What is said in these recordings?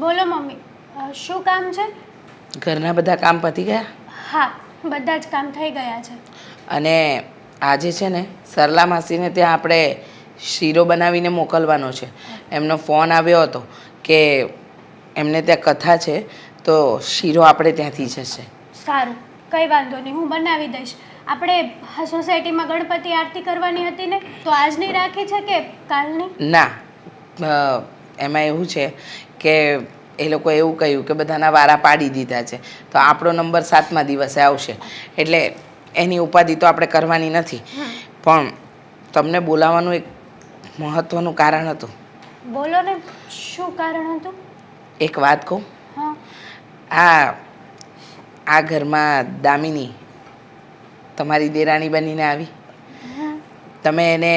બોલો મમ્મી, શું કામ છે? ઘરના બધા કામ પતી ગયા? હા, બધા જ કામ થઈ ગયા છે. અને આજે છે ને સરલા માસીને ત્યાં આપણે શીરો બનાવીને મોકલવાનો છે. એમનો ફોન આવ્યો હતો કે એમને ત્યાં કથા છે, તો શીરો આપણે ત્યાંથી જશે. સારું, કંઈ વાંધો નહીં, હું બનાવી દઈશ. આપણે સોસાયટીમાં ગણપતિ આરતી કરવાની હતી ને, તો આજની રાખી છે કે કાલની? ના, એમાં એવું છે કે એ લોકો એવું કહ્યું કે બધાના વારા પાડી દીધા છે, તો આપણો નંબર 7મા દિવસે આવશે. એટલે એની ઉપાધિ તો આપણે કરવાની નથી. પણ તમને બોલાવવાનું એક મહત્ત્વનું કારણ હતું. બોલો ને, શું કારણ હતું? એક વાત કહું? હા. આ ઘરમાં દામિની તમારી દેરાણી બનીને આવી. તમે એને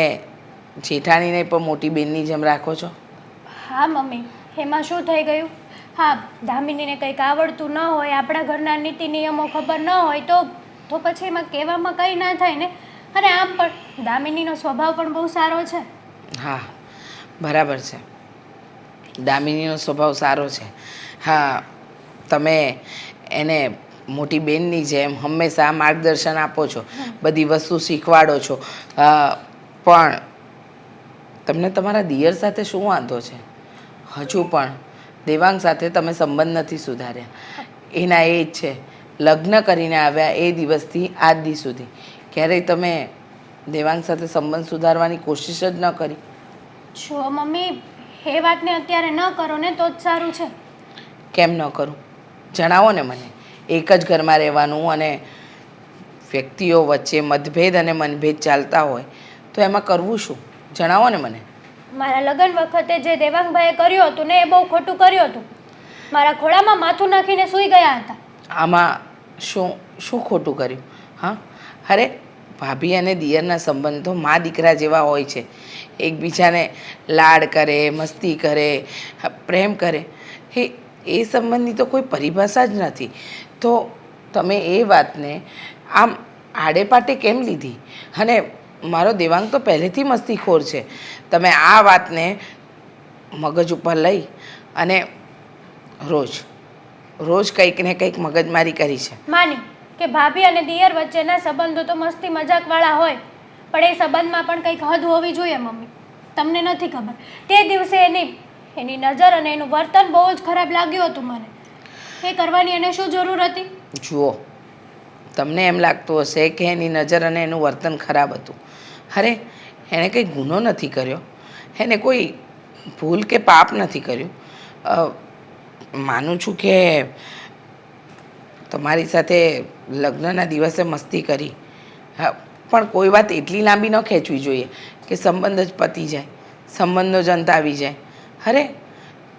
જેઠાણીને પણ મોટી બેનની જેમ રાખો છો. હા મમ્મી, એમાં શું થઈ ગયું? હા, દામિનીને કંઈક આવડતું ન હોય, આપણા ઘરના નીતિ નિયમો ખબર ન હોય તો પછી એમાં કહેવામાં કંઈ ના થાય ને. અને આમ પણ દામિનીનો સ્વભાવ પણ બહુ સારો છે. હા, બરાબર છે. દામિનીનો સ્વભાવ સારો છે. હા, તમે એને મોટી બેનની જેમ હંમેશા માર્ગદર્શન આપો છો, બધી વસ્તુ શીખવાડો છો. પણ તમને તમારા દિયર સાથે શું વાંધો છે? હજુ પણ દેવાંગ સાથે તમે સંબંધ નથી સુધાર્યા. એના એ જ છે, લગ્ન કરીને આવ્યા એ દિવસથી આજ દી સુધી ક્યારેય તમે દેવાંગ સાથે સંબંધ સુધારવાની કોશિશ જ ન કરી. જો મમ્મી, એ વાતને અત્યારે ન કરો ને તો જ સારું છે. કેમ ન કરું? જણાવો ને મને. એક જ ઘરમાં રહેવાનું અને વ્યક્તિઓ વચ્ચે મતભેદ અને મનભેદ ચાલતા હોય તો એમાં કરવું શું? જણાવો ને મને. મારા લગ્ન વખતે જે દેવાંગભાઈએ કર્યું હતું ને, એ બહુ ખોટું કર્યું હતું. મારા ખોળામાં માથું નાખીને સૂઈ ગયા હતા. આમાં શું શું ખોટું કર્યું? હા, અરે ભાભી અને દિયરના સંબંધો મા દીકરા જેવા હોય છે. એકબીજાને લાડ કરે, મસ્તી કરે, પ્રેમ કરે. એ સંબંધની તો કોઈ પરિભાષા જ નથી. તો તમે એ વાતને આમ આડેપાટે કેમ લીધી? અને મારો દેવાંગ તો પહેલેથી મસ્તીખોર છે. તમે આ વાતને મગજ ઉપર લઈ અને રોજ કંઈક ને કંઈક મગજમારી કરી છે. માની કે ભાભી અને દિયર વચ્ચેના સંબંધો તો મસ્તી મજાકવાળા હોય, પણ એ સંબંધમાં પણ કંઈક હદ હોવી જોઈએ મમ્મી. તમને નથી ખબર, તે દિવસે એની નજર અને એનું વર્તન બહુ જ ખરાબ લાગ્યું હતું મને. એ કરવાની એને શું જરૂર હતી? જુઓ, તમને એમ લાગતું હશે કે એની નજર અને એનું વર્તન ખરાબ હતું. અરે, એણે કંઈ ગુનો નથી કર્યો. એને કોઈ ભૂલ કે પાપ નથી કર્યું. માનું છું કે તમારી સાથે લગ્નના દિવસે મસ્તી કરી. હા, પણ કોઈ વાત એટલી લાંબી ન ખેંચવી જોઈએ કે સંબંધ જ પતી જાય, સંબંધનો જ અંત આવી જાય. અરે,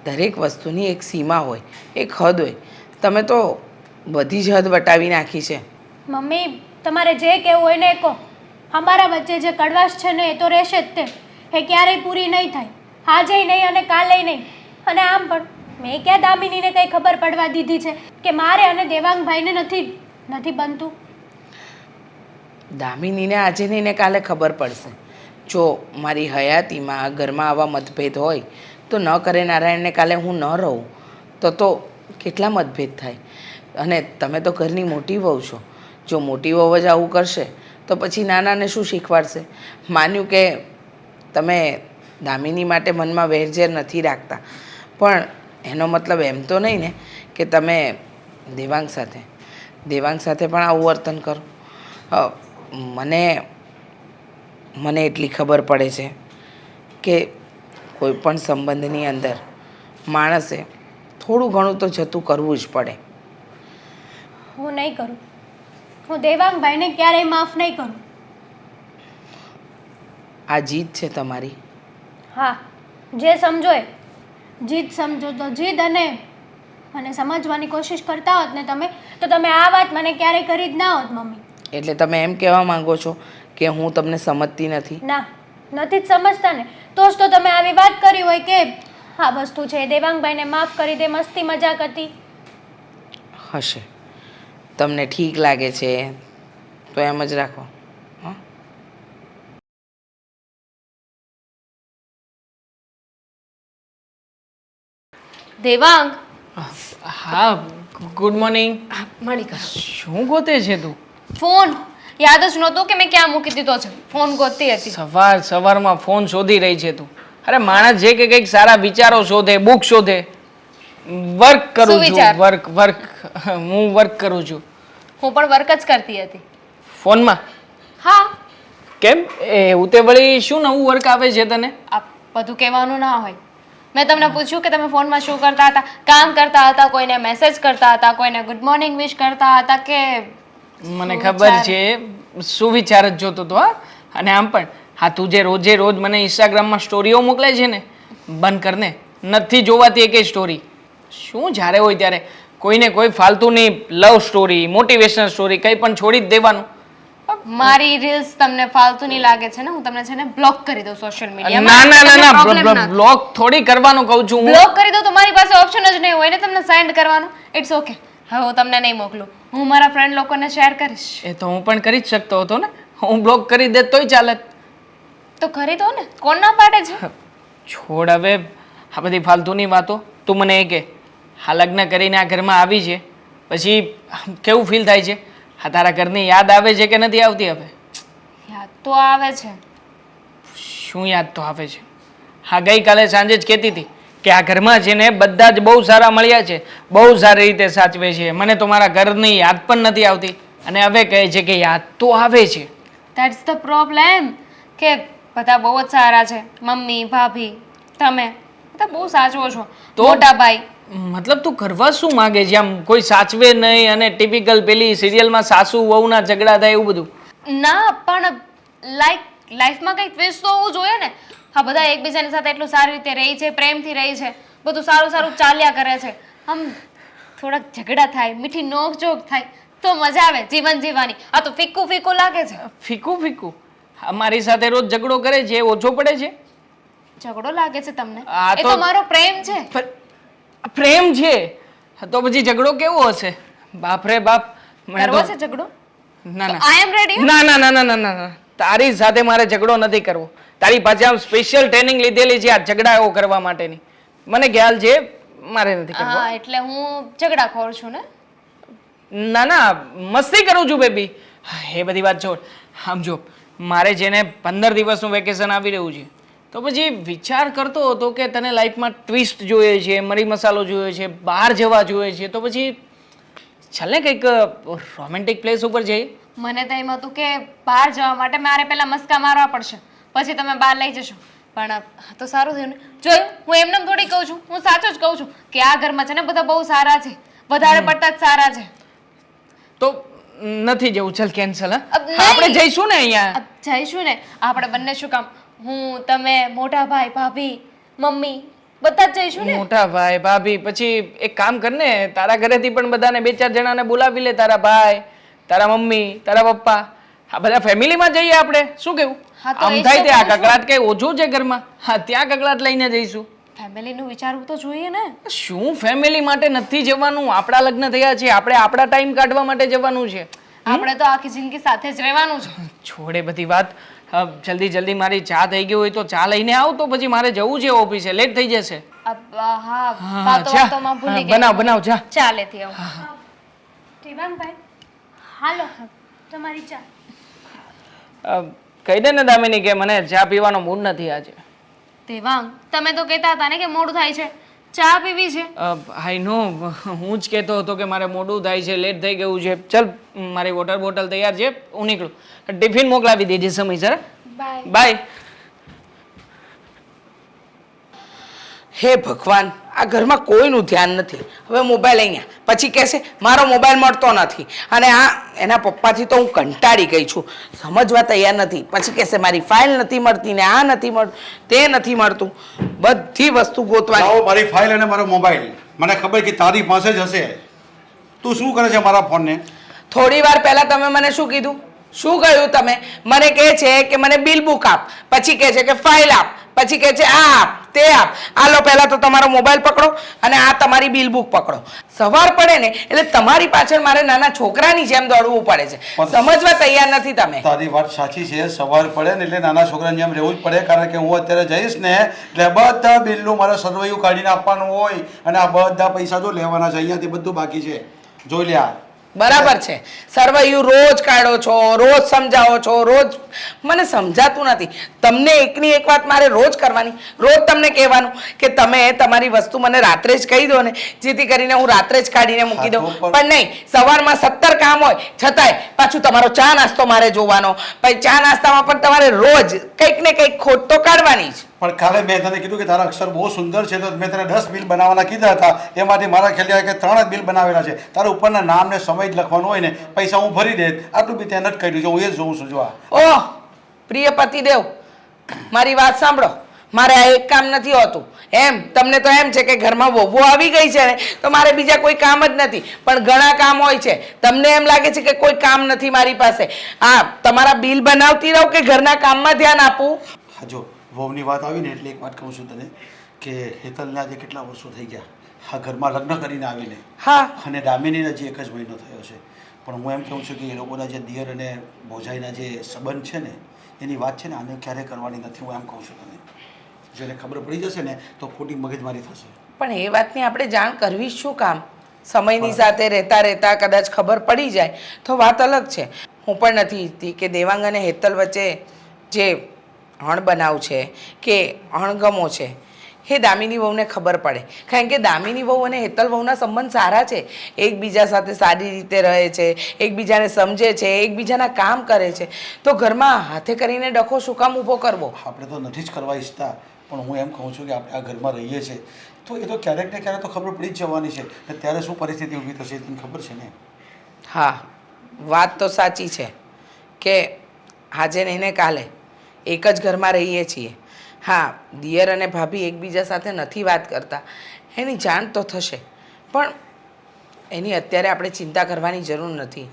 દરેક વસ્તુની એક સીમા હોય, એક હદ હોય. તમે તો બધી જ હદ વટાવી નાખી છે. મમ્મી, તમારે જે કહેવું હોય ને એ કહો. અમારા વચ્ચે જે કડવાશ છે ને, એ તો રહેશે જ તે. એ ક્યારેય પૂરી નહીં થાય. આજે નહીં અને કાલે નહીં. અને આમ પણ મેં ક્યાં દામિનીને કંઈ ખબર પડવા દીધી છે કે મારે અને દેવાંગભાઈને નથી બનતું? દામિનીને આજે નહીં ને કાલે ખબર પડશે. જો મારી હયાતીમાં ઘરમાં આવા મતભેદ હોય તો ન કરે નારાયણને કાલે હું ન રહું તો કેટલા મતભેદ થાય. અને તમે તો ઘરની મોટી વહુ છો. જો મોટી વહુ જ આવું કરશે તો પછી નાનાને શું શીખવાડશે? માન્યું કે તમે દામિની માટે મનમાં વેરઝેર નથી રાખતા, પણ એનો મતલબ એમ તો નહીં ને કે તમે દેવાંગ સાથે પણ આવું વર્તન કરો. મને એટલી ખબર પડે છે કે કોઈ પણ સંબંધની અંદર માણસે થોડું ઘણું તો જતું કરવું જ પડે. હું નહીં કરું. હું દેવાંગભાઈને ક્યારેય માફ નહીં કરું. આ જીદ છે તમારી? હા, જે સમજો એ. જીદ સમજો તો જીદ, અને સમજવાની કોશિશ કરતા હોત ને તમે, તો તમે આ વાત મને ક્યારેય કરી જ ના હોત મમ્મી. એટલે તમે એમ કહેવા માંગો છો કે હું તમને સમજતી નથી? ના, નથી જ સમજતા ને. તો જ તો તમે આવી વાત કરી હોય કે આ વસ્તુ છે, દેવાંગભાઈને માફ કરી દે, મસ્તી મજાક હતી. હશે, તમને ઠીક લાગે છે તો એમ જ રાખો. દેવાંગ હા ગુડ મોર્નિંગ. મળી ગયો શું ગોતે છે તું? ફોન યાદ જ નહોતું કે મેં ક્યાં મૂકી દીધો છે. ફોન ગોતતી હતી. સવારમાં ફોન શોધી રહી છે તું? અરે માણસ છે કે કંઈક સારા વિચારો શોધે, બુક શોધે. વર્ક કરું શું છું, વિચાર? વર્ક હું વર્ક કરું છું હું પણ વર્ક જ કરતી હતી. ફોનમાં. હા, કેમ એવું તે વળી શું નવું વર્ક આવે છે તને? આ બધું કહેવાનું ના હોય. મેં તમને પૂછ્યું કે તમે ફોનમાં શું કરતા હતા? કામ કરતા હતા, કોઈને મેસેજ કરતા હતા, કોઈને ગુડ મોર્નિંગ વિશ કરતા હતા કે મને શું ખબર વિચાર? છે શું વિચાર જ જોતો તો. હા, અને આમ પણ હા તું જે રોજે રોજ મને ઇન્સ્ટાગ્રામમાં સ્ટોરીઓ મોકલે છે ને, બંધ કરને. નથી જોવાતી એકેય સ્ટોરી. શું જ્યારે હોય ત્યારે કોઈને કોઈ ફાલતુની લવ સ્ટોરી, મોટિવેશનલ સ્ટોરી કંઈ પણ છોડી જ દેવાનું. મારી રીલ્સ તમને ફાલતુની લાગે છે ને? હું તમને છે ને બ્લોક કરી દઉં સોશિયલ ના મીડિયામાં. ના ના ના પ્રોબ્લેમ ના બ્લોક થોડી કરવાનું કહું છું હું. બ્લોક કરી દઉં તો મારી પાસે ઓપ્શન જ નહીં હોય ને તમને સેન્ડ કરવાનું. ઇટ્સ ઓકે, હવે હું તમને નહીં મોકલું. હું મારા ફ્રેન્ડ લોકોને શેર કરીશ. એ તો હું પણ કરી જ શકતો હતો ને. હું બ્લોક કરી દે તોય ચાલે. તો કરી દો ને, કોણ ના પાડે છે? છોડ હવે આ બધી ફાલતુની વાતો. તું મને એ કે હા લગ્ન કરીને આ ઘરમાં આવી છે પછી કેવું ફીલ થાય છે? હા તારા ઘરની યાદ આવે છે કે નથી આવતી હવે? યાદ તો આવે છે. શું યાદ તો આવે છે? હા ગઈકાલે સાંજે જ કહેતી હતી કે આ ઘરમાં છે ને બધા જ બહુ સારા મળ્યા છે, બહુ સારી રીતે સાચવે છે. મને તો મારા ઘરની યાદ પણ નથી આવતી અને હવે કહે છે કે યાદ તો આવે છે. ધેટ્સ ધ પ્રોબ્લેમ કે બધા બહુ જ સારા છે. મમ્મી, ભાભી, તમે બધા બહુ સાચવો છો. તો? મોટા ભાઈ. મતલબ તું કરવા શું માંગે છે? આમ કોઈ સાચવે નહીં અને ટિપિકલ પેલી સિરિયલમાં સાસુ વહુના ઝઘડા થાય એવું બધું? ના પણ લાઈફમાં કંઈક ટ્વિસ્ટ તો હોવું જોઈએ ને. હા, બધા એકબીજાની સાથે એટલું સારી રીતે રહી છે, પ્રેમથી રહી છે, બધું સારું સારું ચાલ્યા કરે છે. આમ થોડાક ઝઘડા થાય, મીઠી નોકઝોક થાય તો મજા આવે જીવન જીવવાની. આ તો ફીકું ફીકું લાગે છે. ફીકું ફીકું? અમારી સાથે રોજ ઝઘડો કરે છે એ ઓછો પડે છે? ઝઘડો લાગે છે તમને? આ એ તો- તો મારો પ્રેમ છે. પ્રેમ છે તો પછી ઝઘડો કેવો હશે? બાપ રે બાપ. મને કરવો તો છે ઝઘડો? ના ના આઈ એમ રેડી. ના ના ના ના ના ના ના. તારી સાથે મારે ઝઘડો નથી કરવો. તારી પાસે આમ સ્પેશિયલ ટ્રેનિંગ લીધેલી છે આ ઝઘડાઓ કરવા માટેની. મને ખ્યાલ છે, મારે નથી કરવો. હા, એટલે હું ઝઘડાખોર છું ને? ના ના મસ્તી કરું છું બેબી. એ બધી વાત છોડ. આમ જો મારે છે ને 15 દિવસનું વેકેશન આવી રહ્યું છે તો પછી વિચાર કરતો હતો કે તને લાઈફમાં ટ્વિસ્ટ જોઈએ છે, મરી મસાલો જોઈએ છે, બહાર જવા જોઈએ છે તો પછી ચાલ ને કંઈક રોમેન્ટિક પ્લેસ ઉપર જઈએ. મને તો એમ હતું કે બહાર જવા માટે મારે પહેલા મસ્કા મારવા પડશે, પછી તમે બહાર લઈ જશો. પણ આ તો સારું થયું ને. જોયું, હું એમને થોડી કહું છું, હું સાચું જ કહું છું કે આ ઘરમાં છે ને બધા બહુ સારા છે, વધારે પડતા જ સારા છે. તો નથી જવું, ચાલ કેન્સલ. હા નહીં. આપણે જઈશું ને અહીંયા. અબ જઈશું ને આપણે બંને. શું કામ? હું, તમે, મોટા ભાઈ, ભાભી, મમ્મી બધા જ જઈશું ને. મોટા ભાઈ ભાભી પછી એક કામ કર ને, તારા ઘરેથી પણ બધાને 2-4 જણાને બોલાવી લે. તારા ભાઈ, તારા મમ્મી, તારા પપ્પા, આ બધા ફેમિલીમાં જઈએ આપણે. શું કેવું? હા, તો આમ એ જ થાય તો ત્યાં કહું છું. કકડાટ કઈ ઓછું છે ઘરમાં? હા ત્યાં કકડાટ લઈને જઈશું. ફેમિલીનું વિચારવું તો જોઈએ ને. શું ફેમિલી માટે નથી જવાનું? આપણા લગ્ન થયા છે, આપણે આપણા ટાઈમ કાઢવા માટે જવાનું છે. આપણે તો આખી જિંદગી સાથે જ રહેવાનું છે. છોડે બધી વાત. જલ્દી જલ્દી મારી ચા થઈ ગઈ હોય તો ચા લઈને આવ, તો પછી મારે જવું છે ઓફિસે, લેટ થઈ જશે. હા, હા, વાતો ચા. વાતોમાં ભૂલી હા, ગઈ. બનાવ ચા. ચા લેતી આવું. દેવાંગભાઈ, હાલો તમારી ચા. કહી દે ને દામિની કે મને ચા પીવાનો મૂડ નથી આજે. દેવાંગ, તમે તો કહેતા હતા ને કે મોડું થાય છે, ચા પીવી છે. આઈ નો, હું જ કહેતો હતો કે મારે મોડું થાય છે, લેટ થઈ ગયું છે. ચલ મારી વોટર બોટલ તૈયાર છે, હું નીકળું. ટિફિન મોકલાવી દેજે સમયસર. બાય. બાય. હે ભગવાન, આ ઘરમાં કોઈનું ધ્યાન નથી. હવે મોબાઈલ અહીંયા, પછી કહેશે મારો મોબાઈલ મળતો નથી. અને આ એના પપ્પાથી તો હું કંટાળી ગઈ છું, સમજવા તૈયાર નથી. પછી કહેશે મારી ફાઇલ નથી મળતી ને આ નથી મળતું, તે નથી મળતું. બધી વસ્તુ ગોતવાની. લાવો મારી ફાઇલ અને મારો મોબાઈલ. મને ખબર કે તારી પાસે જ હશે. તું શું કરે છે મારા ફોનને? થોડી વાર પહેલા તમે મને શું કીધું? શું કહ્યું તમે? મને કહે છે કે મને બિલ બુક આપ, પછી કહે છે કે ફાઇલ આપ, પછી કહે છે આ આપ તે આપ. આ લો પહેલા તો તમારો મોબાઈલ પકડો અને આ તમારી બિલ બુક પકડો. સવાર પડે ને એટલે તમારી પાછળ મારે નાના છોકરાની જેમ દોડવું પડે છે. સમજવા તૈયાર નથી તમે. તારી વાત સાચી છે, સવાર પડે ને એટલે નાના છોકરાની જેમ રહેવું જ પડે, કારણ કે હું અત્યારે જઈશ ને એટલે બધા બિલનું મારે સર્વૈયું કાઢીને આપવાનું હોય અને આ બધા પૈસા જો લેવાના છે, અહીંયાથી બધું બાકી છે, જોઈ લે. આ બરાબર છે. સર્વૈયું રોજ કાઢો છો, રોજ સમજાવો છો, રોજ મને સમજાતું નથી. તમને એકની એક વાત મારે રોજ કરવાની, રોજ તમને કહેવાનું કે તમે તમારી વસ્તુ મને રાત્રે જ કહી દો ને, જેથી કરીને હું રાત્રે જ કાઢીને મૂકી દઉં. પણ નહીં, સવારમાં 17 કામ હોય છતાંય પાછું તમારો ચા નાસ્તો મારે જોવાનો. પછી ચા નાસ્તામાં પણ તમારે રોજ કંઈક ને કંઈક ખોટ તો કાઢવાની જ. પણ કાલે મેં તને કીધું કે તારા અક્ષર બહુ સુંદર છે, તો મેં તને 10 બિલ બનાવવાના કીધા હતા, એમાંથી મારા ખ્યાલ કે 3 જ બિલ બનાવેલા છે. તારા ઉપરના નામ ને સમય જ લખવાનું હોય ને, પૈસા હું ભરી દે. આટલું બી ત્યાં નથી કર્યું છે, હું એ જ જોઉં છું. જો ઓહ પ્રિય પતિદેવ, મારી વાત સાંભળો. મારે આ એક કામ નથી હોતું. એમ તમને તો એમ છે કે ઘરમાં વહુ આવી ગઈ છે ને તો મારે બીજા કોઈ કામ જ નથી, પણ ઘણા કામ હોય છે. તમને એમ લાગે છે કે કોઈ કામ નથી મારી પાસે. આ તમારા બિલ બનાવતી રહું કે ઘરના કામમાં ધ્યાન આપું? હા, જો વહુની વાત આવી ને એટલે એક વાત કહું છું તને કે હેતલને આજે કેટલા વર્ષો થઈ ગયા હા ઘરમાં લગ્ન કરીને આવીને. હા, અને દામિનીને હજી 1 જ મહિનો થયો છે. પણ હું એમ કહું છું કે એ લોકોના જે દિયર અને ભોજાઈના જે સંબંધ છે ને એની વાત છે ને આને ક્યારે કરવાની નથી. હું એમ કહું છું તને, જો એને ખબર પડી જશે ને તો ખોટી મગજમારી થશે. પણ એ વાતની આપણે જાણ કરવી શું કામ? સમયની સાથે રહેતા રહેતા કદાચ ખબર પડી જાય તો વાત અલગ છે. હું પણ નથી ઈચ્છતી કે દેવાંગ અને હેતલ વચ્ચે જે અણબનાવ છે કે અણગમો છે એ દામિની વહુને ખબર પડે. કારણ કે દામિની વહુ અને હેતલ વહુના સંબંધ સારા છે. એકબીજા સાથે સારી રીતે રહે છે, એકબીજાને સમજે છે, એકબીજાના કામ કરે છે. તો ઘરમાં હાથે કરીને ડખો શું કામ ઊભો કરવો? આપણે તો નથી જ કરવા ઈચ્છતા, પણ હું એમ કહું છું કે આપણે આ ઘરમાં રહીએ છીએ તો એ તો ક્યારેક ને ક્યારેક તો ખબર પડી જ જવાની છે. અને ત્યારે શું પરિસ્થિતિ ઊભી થશે એ તને ખબર છે ને? હા, વાત તો સાચી છે કે આજે નહીં ને કાલે એક જ ઘરમાં રહીએ છીએ. હા, દિયર અને ભાભી એકબીજા સાથે નથી વાત કરતા, એની જાણ તો થશે, પણ એની અત્યારે આપણે ચિંતા કરવાની જરૂર નથી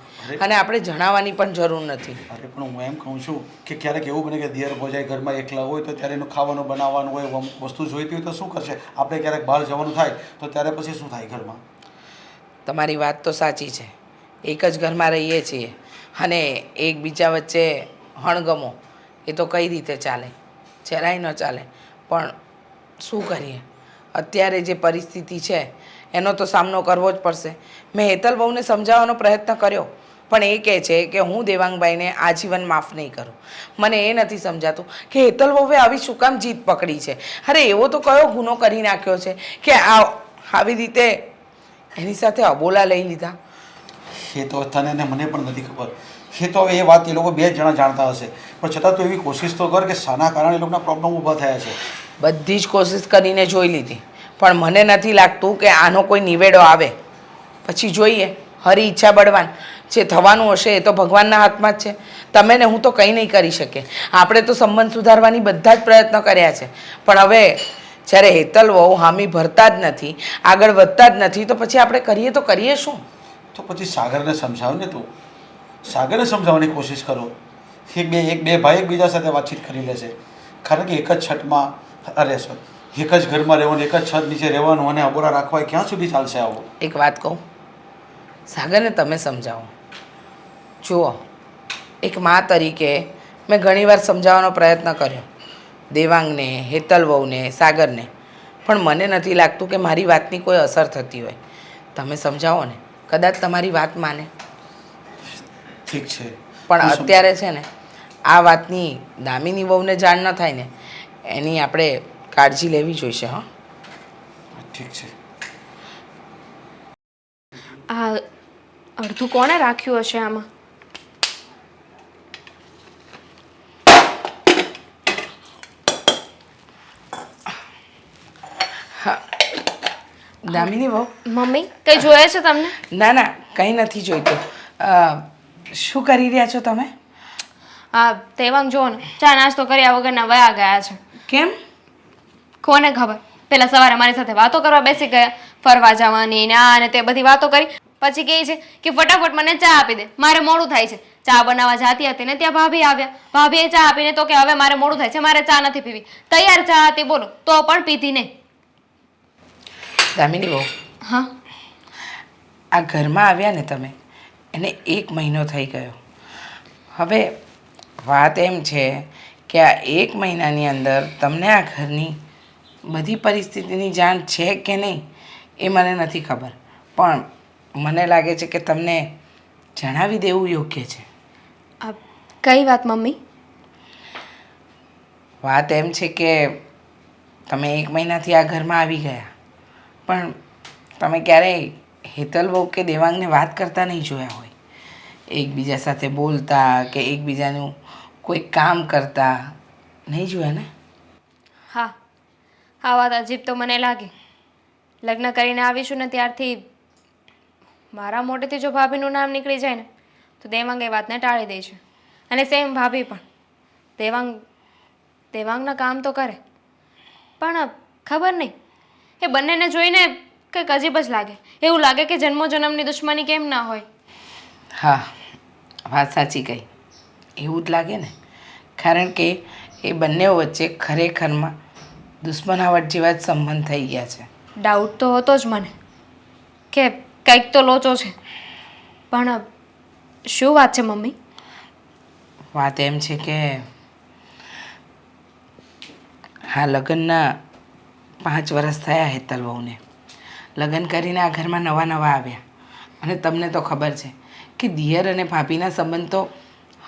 અને આપણે જણાવવાની પણ જરૂર નથી. અરે પણ હું એમ કહું છું કે ક્યારેક એવું બને કે દિયર ભોજાઈ ઘરમાં એકલા હોય તો ત્યારે એનું ખાવાનું બનાવવાનું હોય, વસ્તુ જોઈતી હોય તો શું કરશે? આપણે ક્યારેક બહાર જવાનું થાય તો ત્યારે પછી શું થાય ઘરમાં? તમારી વાત તો સાચી છે. એક જ ઘરમાં રહીએ છીએ અને એકબીજા વચ્ચે હણગમો એ તો કઈ રીતે ચાલે? જરાય ન ચાલે. પણ શું કરીએ, અત્યારે જે પરિસ્થિતિ છે એનો તો સામનો કરવો જ પડશે. મેં હેતલ વહુને સમજાવવાનો પ્રયત્ન કર્યો, પણ એ કહે છે કે હું દેવાંગભાઈને આજીવન માફ નહીં કરું. મને એ નથી સમજાતું કે હેતલ વહુએ આવી શું કામ જીદ પકડી છે. અરે એવો તો કયો ગુનો કરી નાખ્યો છે કે આવી રીતે એની સાથે અબોલા લઈ લીધા? એ તો તને ને મને પણ નથી ખબર. એ તો હવે એ વાત એ લોકો 2 જણા જાણતા હશે, પણ છતાં તું એવી કોશિશ તો કર કે શાના કારણે એ લોકોના પ્રોબ્લેમ ઊભા થયા છે. બધી જ કોશિશ કરીને જોઈ લીધી, પણ મને નથી લાગતું કે આનો કોઈ નિવેડો આવે. પછી જોઈએ, હરી ઈચ્છા બળવાન. જે થવાનું હશે એ તો ભગવાનના હાથમાં જ છે. તમે ને હું તો કંઈ નહીં કરી શકીએ. આપણે તો સંબંધ સુધારવાની બધા જ પ્રયત્નો કર્યા છે, પણ હવે જ્યારે હેતલ વહુ હામી ભરતા જ નથી, આગળ વધતા જ નથી, તો પછી આપણે કરીએ તો કરીએ શું? તો પછી સાગરને સમજાવ ને તું. સાગરને સમજાવવાની કોશિશ કરો. એક બે ભાઈ એકબીજા સાથે વાતચીત કરી લેશે. કારણ કે એક જ છતમાં એક જ ઘરમાં રહેવાનું, એક જ છત નીચે રહેવાનું અને અબોલા રાખવા એ ક્યાં સુધી ચાલશે આવું? એક વાત કહું, સાગરને તમે સમજાવો. જુઓ, એક મા તરીકે મેં ઘણીવાર સમજાવવાનો પ્રયત્ન કર્યો દેવાંગને, હેતલ વહુને, સાગરને, પણ મને નથી લાગતું કે મારી વાતની કોઈ અસર થતી હોય. તમે સમજાવો ને, કદાચ તમારી વાત માને. ઠીક છે, પણ અત્યારે છે ને આ વાતની દામિની વહુને જાણ ન થાય ને એની આપણે કાળજી લેવી જોઈશે. હા, ઠીક છે. આ અડધું કોણે રાખ્યું હશે આમાં? દામિની વહુ, મમ્મી કઈ જોયે છે તમને? ના ના, કંઈ નથી જોઈતું. શું કરી રહ્યા છો તમે? આ દેવાંગ જો ને ચા નાસ્તો કર્યા વગરના વયા ગયા છે. કેમ? કોને ખબર. પેલા સવારે મારી સાથે વાતો કરવા બેસી ગયા, ફરવા જવાની ને આ અને તે બધી વાતો કરી. પછી કહે છે કે ફટાફટ મને ચા આપી દે, મારે મોડું થાય છે. ચા બનાવવા જાતી હતી ને ત્યાં ભાભી આવ્યા. ભાભીએ ચા આપીને તો કે હવે મારે મોડું થાય છે, મારે ચા નથી પીવી. તૈયાર ચા હતી બોલો, તો પણ પીધી નહીં. દામિની બહુ, હા, આ ઘરમાં આવ્યા ને તમે, એને 1 મહિનો થઈ ગયો. હવે વાત એમ છે કે આ 1 મહિનાની અંદર તમને આ ઘરની બધી પરિસ્થિતિની જાણ છે કે નહીં એ મને નથી ખબર, પણ મને લાગે છે કે તમને જણાવી દેવું યોગ્ય છે. આ કઈ વાત મમ્મી? વાત એમ છે કે તમે 1 મહિનાથી આ ઘરમાં આવી ગયા, પણ તમે ક્યારેય હેતલ બહુ કે દેવાંગને વાત કરતા નહીં જોયા હોય, એકબીજા સાથે બોલતા કે એકબીજાનું કોઈ કામ કરતા નહીં જોયા ને? હા, આ વાત અજીબ તો મને લાગી. લગ્ન કરીને આવીશું ને ત્યારથી મારા મોઢેથી જો ભાભીનું નામ નીકળી જાય ને તો દેવાંગ એ વાતને ટાળી દે છે. અને સેમ ભાભી પણ દેવાંગના કામ તો કરે, પણ ખબર નહીં એ બંનેને જોઈને કંઈક અજીબ જ લાગે. એવું લાગે કે જન્મો જન્મની દુશ્મની કેમ ના હોય. હા, વાત સાચી કહી. એવું જ લાગે ને, કારણ કે એ બંને વચ્ચે ખરેખરમાં દુશ્મનાવટ જેવા જ સંબંધ થઈ ગયા છે. ડાઉટ તો હતો જ મને કે કંઈક તો લોચો છે, પણ શું વાત છે મમ્મી? વાત એમ છે કે હા, લગ્નના 5 વર્ષ થયા હેતલ બહુને. લગ્ન કરીને આ ઘરમાં નવા નવા આવ્યા, અને તમને તો ખબર છે કે દિયર અને ભાભીના સંબંધ તો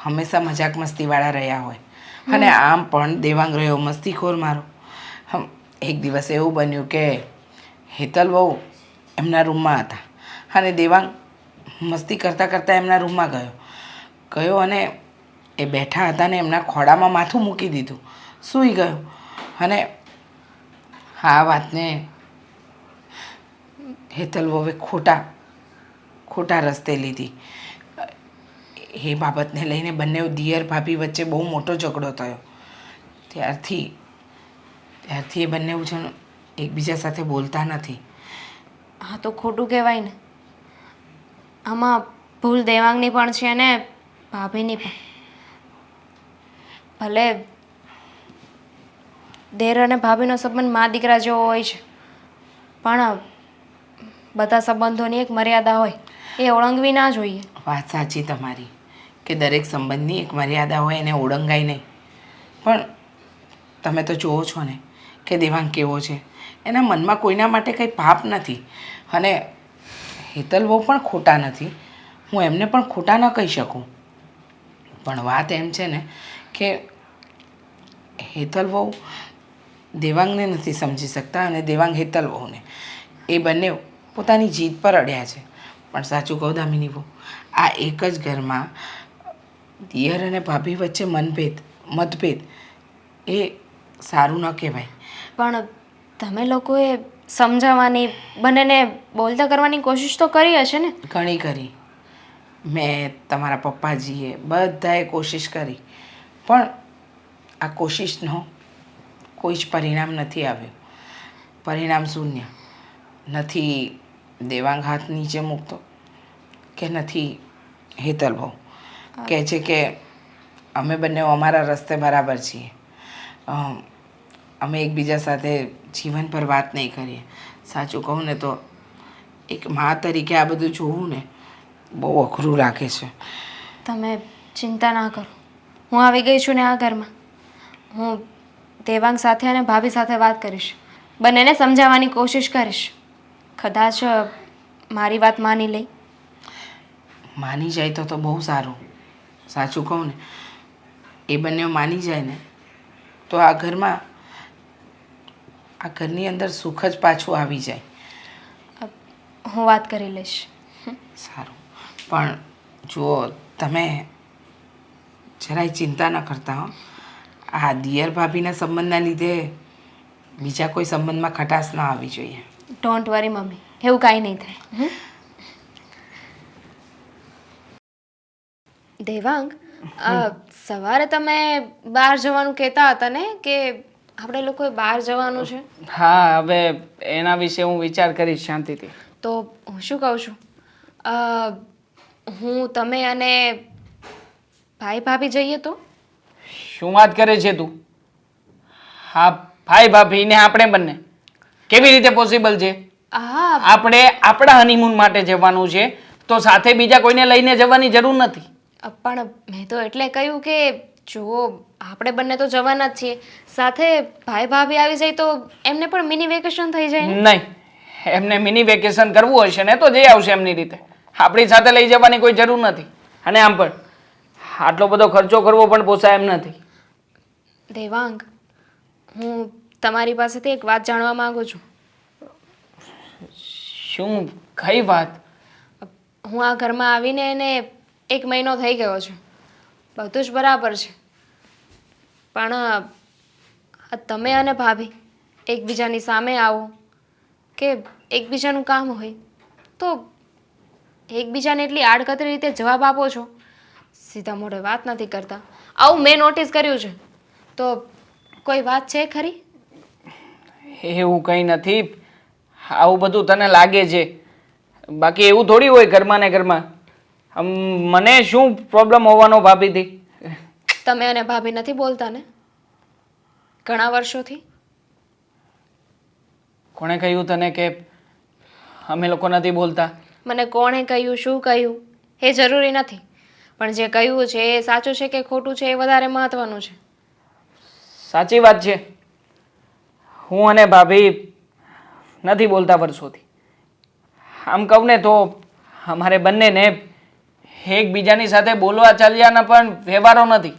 હંમેશા મજાક મસ્તીવાળા રહ્યા હોય. અને આમ પણ દેવાંગ રહ્યો મસ્તીખોર મારો. એક દિવસ એવું બન્યું કે હેતલ બહુ એમના રૂમમાં હતા અને દેવાંગ મસ્તી કરતાં કરતાં એમના રૂમમાં ગયો અને એ બેઠા હતા ને એમના ખોળામાં માથું મૂકી દીધું, સૂઈ ગયો. અને આ વાતને હેતલ બહુએ ખોટા રસ્તે લીધી. એ બાબતને લઈને બંને દિયર ભાભી વચ્ચે બહુ મોટો ઝઘડો થયો. ત્યારથી એ બંને જણ એકબીજા સાથે બોલતા નથી. હા, તો ખોટું કહેવાય ને. આમાં ભૂલ દેવાંગની પણ છે અને ભાભીની પણ. ભલે દેર અને ભાભીનો સંબંધ મા દીકરા જેવો હોય છે, પણ બધા સંબંધોની એક મર્યાદા હોય, એ ઓળંગવી ના જોઈએ. વાત સાચી તમારી કે દરેક સંબંધની એક મર્યાદા હોય, એને ઓળંગાય નહીં. પણ તમે તો જુઓ છો ને કે દેવાંગ કેવો છે. એના મનમાં કોઈના માટે કંઈ પાપ નથી, અને હેતલ બહુ પણ ખોટા નથી. હું એમને પણ ખોટા ન કહી શકું, પણ વાત એમ છે ને કે હેતલ બહુ દેવાંગને નથી સમજી શકતા અને દેવાંગ હેતલ બહુને. એ બંને પોતાની જીદ પર અડ્યા છે. પણ સાચું કહું દામિની બહુ, આ એક જ ઘરમાં દિયર અને ભાભી વચ્ચે મતભેદ એ સારું ન કહેવાય. પણ તમે લોકોએ સમજાવવાની, બંનેને બોલતા કરવાની કોશિશ તો કરી હશે ને? ઘણી કરી. મેં, તમારા પપ્પાજીએ બધાએ કોશિશ કરી, પણ આ કોશિશનો કોઈ જ પરિણામ નથી આવ્યું. પરિણામ શૂન્ય. નથી દેવાંગ હાથ નીચે મૂકતો કે નથી હેતલ બહુ. કહે છે કે અમે બંને અમારા રસ્તે બરાબર છીએ, અમે એકબીજા સાથે જીવન પર વાત નહીં કરીએ. સાચું કહું ને તો એક મા તરીકે આ બધું જોવું ને બહુ અઘરું લાગે છે. તમે ચિંતા ના કરો, હું આવી ગઈ છું ને આ ઘરમાં. હું દેવાંગ સાથે અને ભાભી સાથે વાત કરીશ, બંનેને સમજાવવાની કોશિશ કરીશ. કદાચ મારી વાત માની લઈ. માની જાય તો બહુ સારું. સાચું કહું ને, એ બંને માની જાય ને તો આ ઘરની અંદર સુખ જ પાછું આવી જાય. હું વાત કરી લઈશ. સારું, પણ જુઓ, તમે જરાય ચિંતા ન કરતા હો. આ દિયર ભાભીના સંબંધના લીધે બીજા કોઈ સંબંધમાં ખટાશ ના આવી જોઈએ. ડોન્ટ વરી મમ્મી, એવું કાંઈ નહીં થાય. દેવાંગ, સવારે તમે બહાર જવાનું કહેતા હતા ને કે આપણે લોકોએ બહાર જવાનું છે? હા, હવે એના વિશે હું વિચાર કરીશ શાંતિથી. તો હું શું કહું છું, હું, તમે અને ભાઈ ભાભી જઈએ તો? શું વાત કરે છે તું? હા, ભાઈ ભાભી ને આપણે બંને કેવી રીતે પોસિબલ છે? હા આપણે આપણા હનીમૂન માટે જવાનું છે, તો સાથે બીજા કોઈને લઈને જવાની જરૂર નથી. પણ મેં તો એટલે કહ્યું કે જુઓ આપણે બંને તો જવાના જ છીએ, સાથે ભાઈ ભાભી આવી જાય તો એમને પણ મિની વેકેશન થઈ જાય ને? નહીં, એમને મિની વેકેશન કરવું હશે ને તો જઈ આવશે એમની રીતે. આપણી સાથે લઈ જવાની કોઈ જરૂર નથી. અને આમ પણ આટલો બધો ખર્ચો કરવો પણ પોસાય એમ નથી. દેવાંગ, હું તમારી પાસેથી એક વાત જાણવા માંગુ છું. શું? કઈ વાત? હું આ ઘરમાં આવીને એને 1 મહિનો થઈ ગયો છે, બધું જ બરાબર છે, પણ આ તમે અને ભાભી એકબીજાની સામે આવો કે એકબીજાનું કામ હોય તો એકબીજાને એટલી આડકતરી રીતે જવાબ આપો છો, સીધા મોઢે વાત નથી કરતા. આવું મેં નોટિસ કર્યું છે. તો કોઈ વાત છે ખરી? એવું કંઈ નથી. આવું બધું તને લાગે છે, બાકી એવું થોડી હોય ઘરમાં ને ઘરમાં. મને શું પ્રોબ્લેમ હોવાનો ભાભીથી? તમે અને ભાભી નથી બોલતા ને ઘણા વર્ષોથી? કોણે કહ્યું તને કે અમે લોકો નથી બોલતા? મને કોણે કહ્યું, શું કહ્યું એ જરૂરી નથી, પણ જે કહ્યું છે એ સાચું છે કે ખોટું છે એ વધારે મહત્વનું છે. સાચી વાત છે. હું અને ભાભી નથી બોલતા વર્ષોથી. આમ કહું ને તો અમારે બંનેને એકબીજાની સાથે બોલવા ચાલ્યાના પણ વ્યવહારો નથી,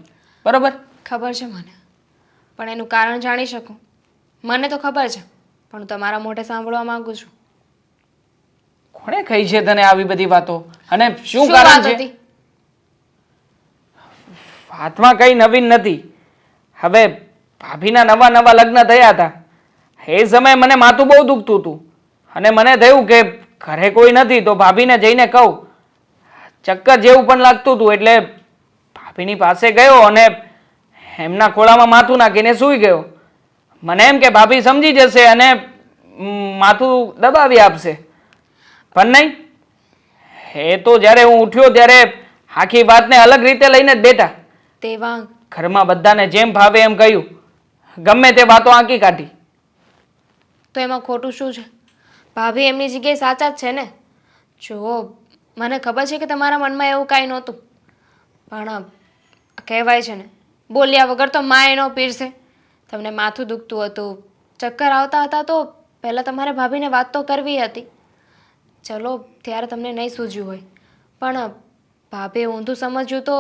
બરોબર? ખબર છે મને, પણ એનું કારણ જાણી શકું? મને તો ખબર છે, પણ હું તમારા મોઢે સાંભળવા માંગુ છું. કોણે કહી છે તને આવી બધી વાતો? અને શું શું કારણ વાત છે? હતી? વાતમાં કઈ નવીન નથી. હવે ભાભીના નવા નવા લગ્ન થયા હતા, એ સમયે મને માથું બહુ દુખતું હતું અને મને થયું કે ઘરે કોઈ નથી તો ભાભીને જઈને કહું. ચક્કર જેવું પણ લાગતું હતું એટલે ભાભીની પાસે ગયો અને એમના ખોળામાં માથું નાખીને સૂઈ ગયો. મને એમ કે ભાભી સમજી જશે અને માથું દબાવી આપશે, પણ નહીં. એ તો જ્યારે હું ઉઠ્યો ત્યારે આખી વાતને અલગ રીતે લઈને જ બેઠા. દેવાંગ, ઘરમાં બધાને જેમ ભાવે એમ કહ્યું, ગમે તે વાતો આંકી કાઢી. તો એમાં ખોટું શું છે? ભાભી એમની જગ્યાએ સાચા જ છે ને. જુઓ, મને ખબર છે કે તમારા મનમાં એવું કાંઈ નહોતું, પણ કહેવાય છે ને, બોલ્યા વગર તો માએ ન પીરસે. તમને માથું દુખતું હતું, ચક્કર આવતા હતા, તો પહેલાં તમારે ભાભીને વાત તો કરવી હતી. ચલો ત્યારે તમને નહીં સૂઝ્યું હોય, પણ ભાભીએ ઊંધું સમજ્યું તો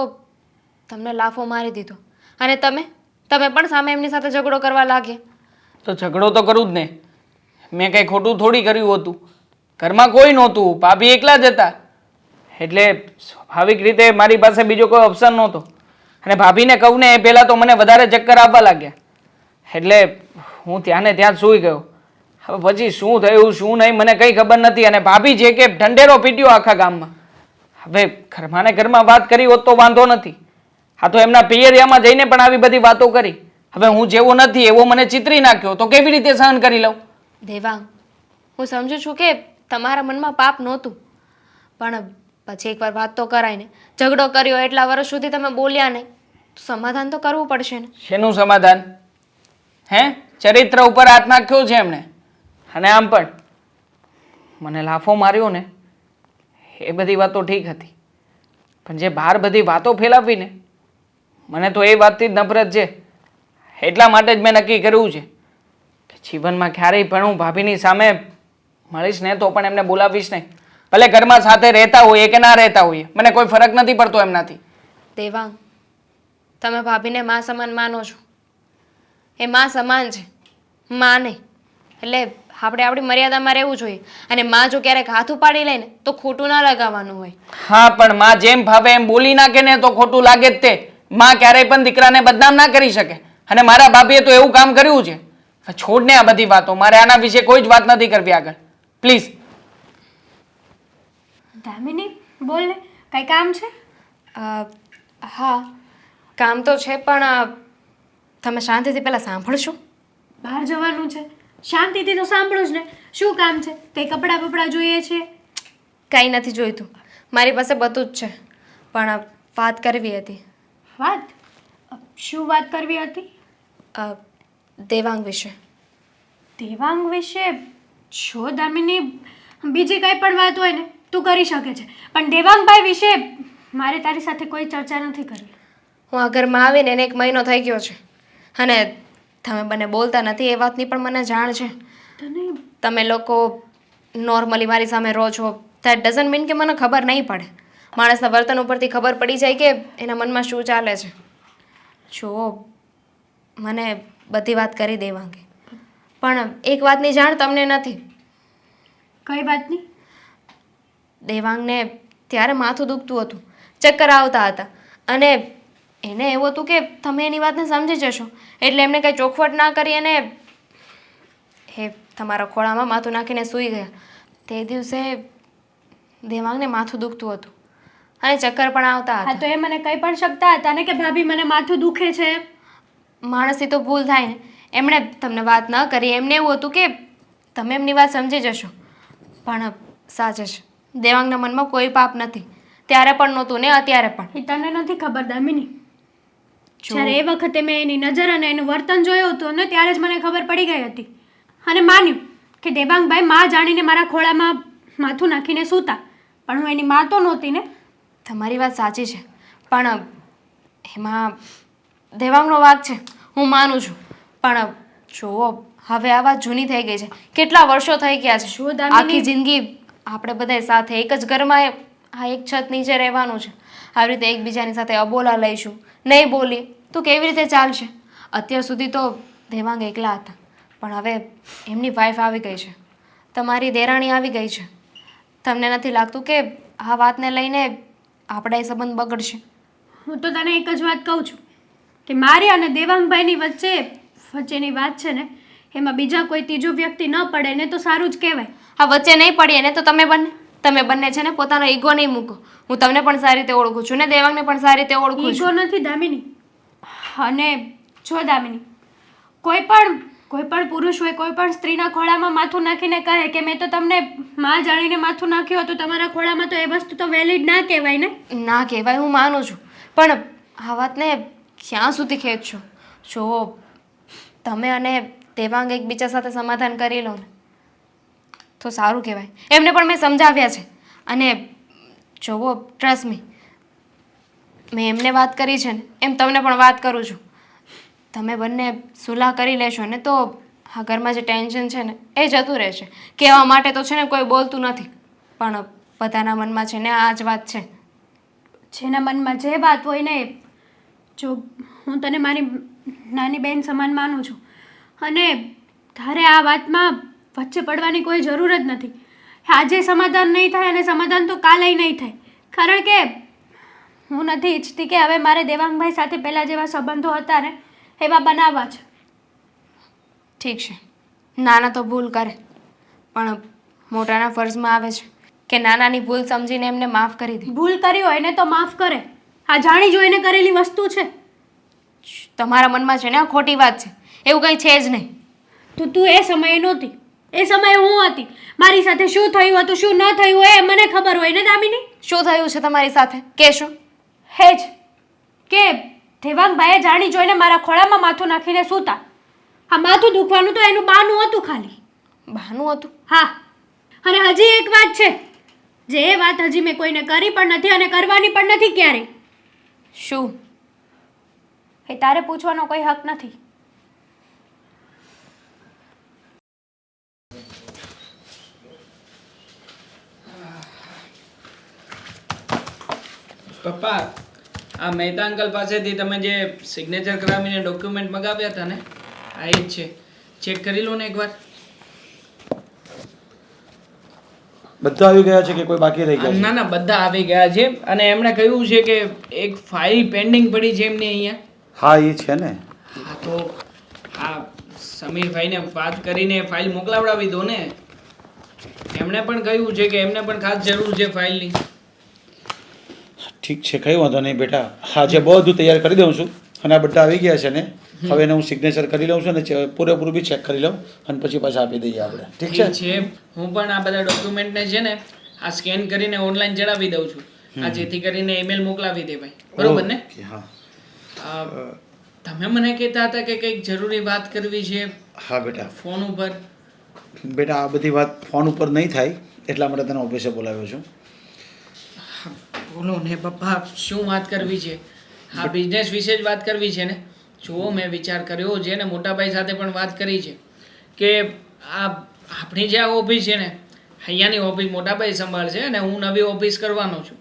તમને લાફો મારી દીધો અને તમે પણ સામે એમની સાથે ઝઘડો કરવા લાગ્યા. તો ઝઘડો તો કરું જ ને. મેં કંઈ ખોટું થોડી કર્યું હતું. ઘરમાં કોઈ નહોતું, ભાભી એકલા જ હતા, એટલે સ્વાભાવિક રીતે મારી પાસે બીજો કોઈ ઓપ્શન નહોતો. અને ભાભીને કહું ને એ પહેલાં તો મને વધારે ચક્કર આવવા લાગ્યા, એટલે હું ત્યાં ને ત્યાં જ સૂઈ ગયો. હવે પછી શું થયું શું નહીં મને કંઈ ખબર નથી. અને ભાભી છે કે ઢંઢેરો પીટ્યો આખા ગામમાં. હવે ઘરમાં ને ઘરમાં વાત કરી હોત તો વાંધો નથી, આ તો એમના પિયરિયામાં જઈને પણ આવી બધી વાતો કરી. હવે હું જેવો નથી એવો મને ચિતરી નાખ્યો તો કેવી રીતે સહન કરી લઉં? દેવાંગ, હું સમજુ છું કે તમારા મનમાં પાપ નહોતું, પણ પછી એકવાર વાત તો કરાય ને. ઝઘડો કર્યો, એટલા વર્ષ સુધી તમે બોલ્યા નહીં, તો સમાધાન તો કરવું પડશે ને. શેનું સમાધાન? હે? ચરિત્ર ઉપર હાથ નાખ્યો છે એમણે. અને આમ પણ મને લાફો માર્યો ને એ બધી વાતો ઠીક હતી, પણ જે બહાર બધી વાતો ફેલાવી ને મને તો એ વાતથી જ નફરત છે. એટલા માટે જ મેં નક્કી કર્યું છે કે જીવનમાં ક્યારેય પણ હું ભાભીની સામે મળીશ ને તો પણ એમને બોલાવીશ નહીં. ભલે ઘરમાં સાથે રહેતા હોઈએ કે ના રહેતા હોઈએ, મને કોઈ ફરક નથી પડતો એમનાથી. દેવાંગ, તમે ભાભીને માં સમાન માનો છો, એ માં સમાન છે, માં નહીં. એટલે આપણે આપણી મર્યાદામાં રહેવું જોઈએ. અને માં જો ક્યારેક હાથ ઉપાડી લે ને તો ખોટું ના લગાવવાનું હોય. હા, પણ માં જેમ ભાવે એમ બોલી નાખે ને તો ખોટું લાગે જ તે. માં ક્યારેય પણ દીકરાને બદનામ ના કરી શકે, અને મારા ભાભીએ તો એવું કામ કર્યું છે. છોડ ને આ બધી વાતો, મારે આના વિશે કોઈ જ વાત નથી કરવી આગળ, પ્લીઝ. દામિની, બોલ ને, કઈ કામ છે? હા, કામ તો છે, પણ તમે શાંતિથી પહેલાં સાંભળશો? બહાર જવાનું છે, શાંતિથી તો સાંભળો જ ને. શું કામ છે? કઈ કપડાં બપડા જોઈએ છે? કાંઈ નથી જોઈતું, મારી પાસે બધું જ છે, પણ વાત કરવી હતી. વાત શું વાત કરવી હતી? દેવાંગ વિશે. દેવાંગ વિશે? જો દામિની, બીજી કંઈ પણ વાત હોય ને તું કરી શકે છે, પણ દેવાંગભાઈ વિશે મારે તારી સાથે કોઈ ચર્ચા નથી કરવી. હું આ ઘરમાં આવીને એને 1 મહિનો થઈ ગયો છે અને તમે બંને બોલતા નથી એ વાતની પણ મને જાણ છે. તને તમે લોકો નોર્મલી મારી સામે રહો છો, ધેટ ડઝન્ટ મીન કે મને ખબર નહીં પડે. માણસના વર્તન ઉપરથી ખબર પડી જાય કે એના મનમાં શું ચાલે છે. જો મને બધી વાત કરી દેવાંગે, પણ એક વાતની જાણ તમને નથી. કઈ વાતની? દેવાંગને ત્યારે માથું દુખતું હતું, ચક્કર આવતા હતા અને એને એવું હતું કે તમે એની વાતને સમજી જશો, એટલે એમને કંઈ ચોખવટ ના કરી અને એ તમારા ખોળામાં માથું નાખીને સૂઈ ગયા. તે દિવસે દેવાંગને માથું દુખતું હતું અને ચક્કર પણ આવતા હા, હતા. તો એ મને કંઈ પણ શકતા હતા ને કે ભાભી મને માથું દુખે છે. માણસથી તો ભૂલ થાય ને. એમણે તમને વાત ન કરી, એમને એવું હતું કે તમે એમની વાત સમજી જશો. પણ સાચે છે, દેવાંગના મનમાં કોઈ પાપ નથી. ત્યારે પણ નહોતું ને અત્યારે પણ. એ તને નથી ખબર દામિની. જ્યારે એ વખતે મેં એની નજર અને એનું વર્તન જોયું હતું ને ત્યારે જ મને ખબર પડી ગઈ હતી અને માન્યું કે દેવાંગભાઈ માં જાણીને મારા ખોળામાં માથું નાખીને સૂતા, પણ હું એની માં તો નહોતી ને. તમારી વાત સાચી છે, પણ એમાં દેવાંગનો વાંક છે, હું માનું છું. પણ જુઓ, હવે આ વાત જૂની થઈ ગઈ છે. કેટલા વર્ષો થઈ ગયા છે. શું દામિની? આખી જિંદગી આપણે બધાય સાથે એક જ ઘરમાં આ એક છત નીચે રહેવાનું છે. આવી રીતે એકબીજાની સાથે અબોલા લઈશું, નહીં બોલીએ તો કેવી રીતે ચાલશે? અત્યાર સુધી તો દેવાંગ એકલા હતા, પણ હવે એમની વાઈફ આવી ગઈ છે, તમારી દેરાણી આવી ગઈ છે. તમને નથી લાગતું કે આ વાતને લઈને આપણા એ સંબંધ બગડશે? હું તો તને એક જ વાત કહું છું કે મારી અને દેવાંગભાઈની વચ્ચેની વાત છે ને, એમાં બીજા કોઈ ત્રીજો વ્યક્તિ ન પડે ને તો સારું જ કહેવાય. આ વચ્ચે નહીં પડીએ ને તો તમે બંને છે ને પોતાનો ઈગો નહીં મૂકો. હું તમને પણ સારી રીતે ઓળખું છું ને દેવાંગને પણ સારી રીતે ઓળખું ઈગો છું. નથી દામિની. અને જો દામિની, કોઈ પણ પુરુષ હોય કોઈ પણ સ્ત્રીના ખોળામાં માથું નાખીને કહે કે મેં તો તમને માં જાણીને માથું નાખ્યું હતું તમારા ખોળામાં, તો એ વસ્તુ તો વેલિડ ના કહેવાય ને. ના કહેવાય, હું માનું છું, પણ આ વાતને ક્યાં સુધી ખેંચશો? જો તમે અને દેવાંગ એકબીજા સાથે સમાધાન કરી લો ને તો સારું કહેવાય. એમને પણ મેં સમજાવ્યા છે અને જોવો, ટ્રસ્ટ મી, મેં એમને વાત કરી છે ને એમ તમને પણ વાત કરું છું. તમે બંને સુલાહ કરી લેશો ને તો આ ઘરમાં જે ટેન્શન છે ને એ જતું રહેશે. કહેવા માટે તો છે ને કોઈ બોલતું નથી, પણ બધાના મનમાં છે ને આ જ વાત છે. જેના મનમાં જે વાત હોય ને, જો હું તને મારી નાની બહેન સમાન માનું છું અને તારે આ વાતમાં વચ્ચે પડવાની કોઈ જરૂર જ નથી. આજે સમાધાન નહીં થાય અને સમાધાન તો કાલે નહીં થાય, કારણ કે હું નથી ઈચ્છતી કે હવે મારે દેવાંગભાઈ સાથે પહેલાં જેવા સંબંધો હતા ને એવા બનાવવા છે. ઠીક છે, નાના તો ભૂલ કરે, પણ મોટાના ફરજમાં આવે છે કે નાનાની ભૂલ સમજીને એમને માફ કરી દે. ભૂલ કરી હોય ને તો માફ કરે. આ જાણી જોઈને કરેલી વસ્તુ છે. તમારા મનમાં છે ને આ ખોટી વાત છે, એવું કંઈ છે જ નહીં. તો તું એ સમયે નહોતી, એ સમયે હું હતી. મારી સાથે શું થયું હતું શું ન થયું એ મને ખબર હોય ને દામિની. શું થયું છે તમારી સાથે કહેશો? હે જ કે દેવાંગભાઈએ જાણી જોઈને મારા ખોળામાં માથું નાખીને સૂતા. આ માથું દુખવાનું તો એનું બહાનું હતું ખાલી. બહાનું હતું? હા, અને હજી એક વાત છે, જે એ વાત હજી મેં કોઈને કરી પણ નથી અને કરવાની પણ નથી ક્યારેય. શું? એ તારે પૂછવાનો કોઈ હક નથી. પપ્પા, આ મહેતા અંકલ પાસેથી તમે જે સિગ્નેચર કરાવીને ડોક્યુમેન્ટ મગાવ્યા હતા ને, આ એ જ છે. ચેક કરી લો ને એકવાર. બધા આવી ગયા છે કે કોઈ બાકી રહી ગયા છે? ના ના, બધા આવી ગયા છે અને એમણે કહ્યું છે કે એક ફાઇલ પેન્ડિંગ પડી છે એમની અહીંયા. હા, એ છે ને. હા, તો આ સમીરભાઈને વાત કરીને ફાઇલ મોકલાવડાવી દો ને. એમણે પણ કહ્યું છે કે એમને પણ ખાસ જરૂર છે ફાઇલની. ઠીક છે, કંઈ વાંધો નહીં બેટા. આજે બધું તૈયાર કરી દઉં છું અને આ બધા આવી ગયા છે ને, હવે એને હું સિગ્નેચર કરી લઉં છું અને પૂરેપૂરું બી ચેક કરી લઉં અને પછી પાછા આપી દઈએ આપણે. ઠીક છે? હું પણ આ બધા ડોક્યુમેન્ટને છે ને આ સ્કેન કરીને ઓનલાઈન ચડાવી દઉં છું. આ જેથી કરીને ઈમેલ મોકલાવી દે ભાઈ, બરોબર ને? હા. તમે મને કહેતા હતા કે કંઈક જરૂરી વાત કરવી છે હા બેટા. ફોન ઉપર. બેટા આ બધી વાત ફોન ઉપર નહીં થાય એટલા માટે તને ઓફિસે બોલાવ્યો છું. બોલો ને પપ્પા, શું વાત કરવી છે? હા, બિઝનેસ વિશે જ વાત કરવી છે ને? જુઓ, મેં વિચાર કર્યો છે ને મોટાભાઈ સાથે પણ વાત કરી છે કે આ આપણી જે આ ઓફિસ છે ને, અહીંયાની ઓફિસ મોટાભાઈ સંભાળશે અને હું નવી ઓફિસ કરવાનો છું.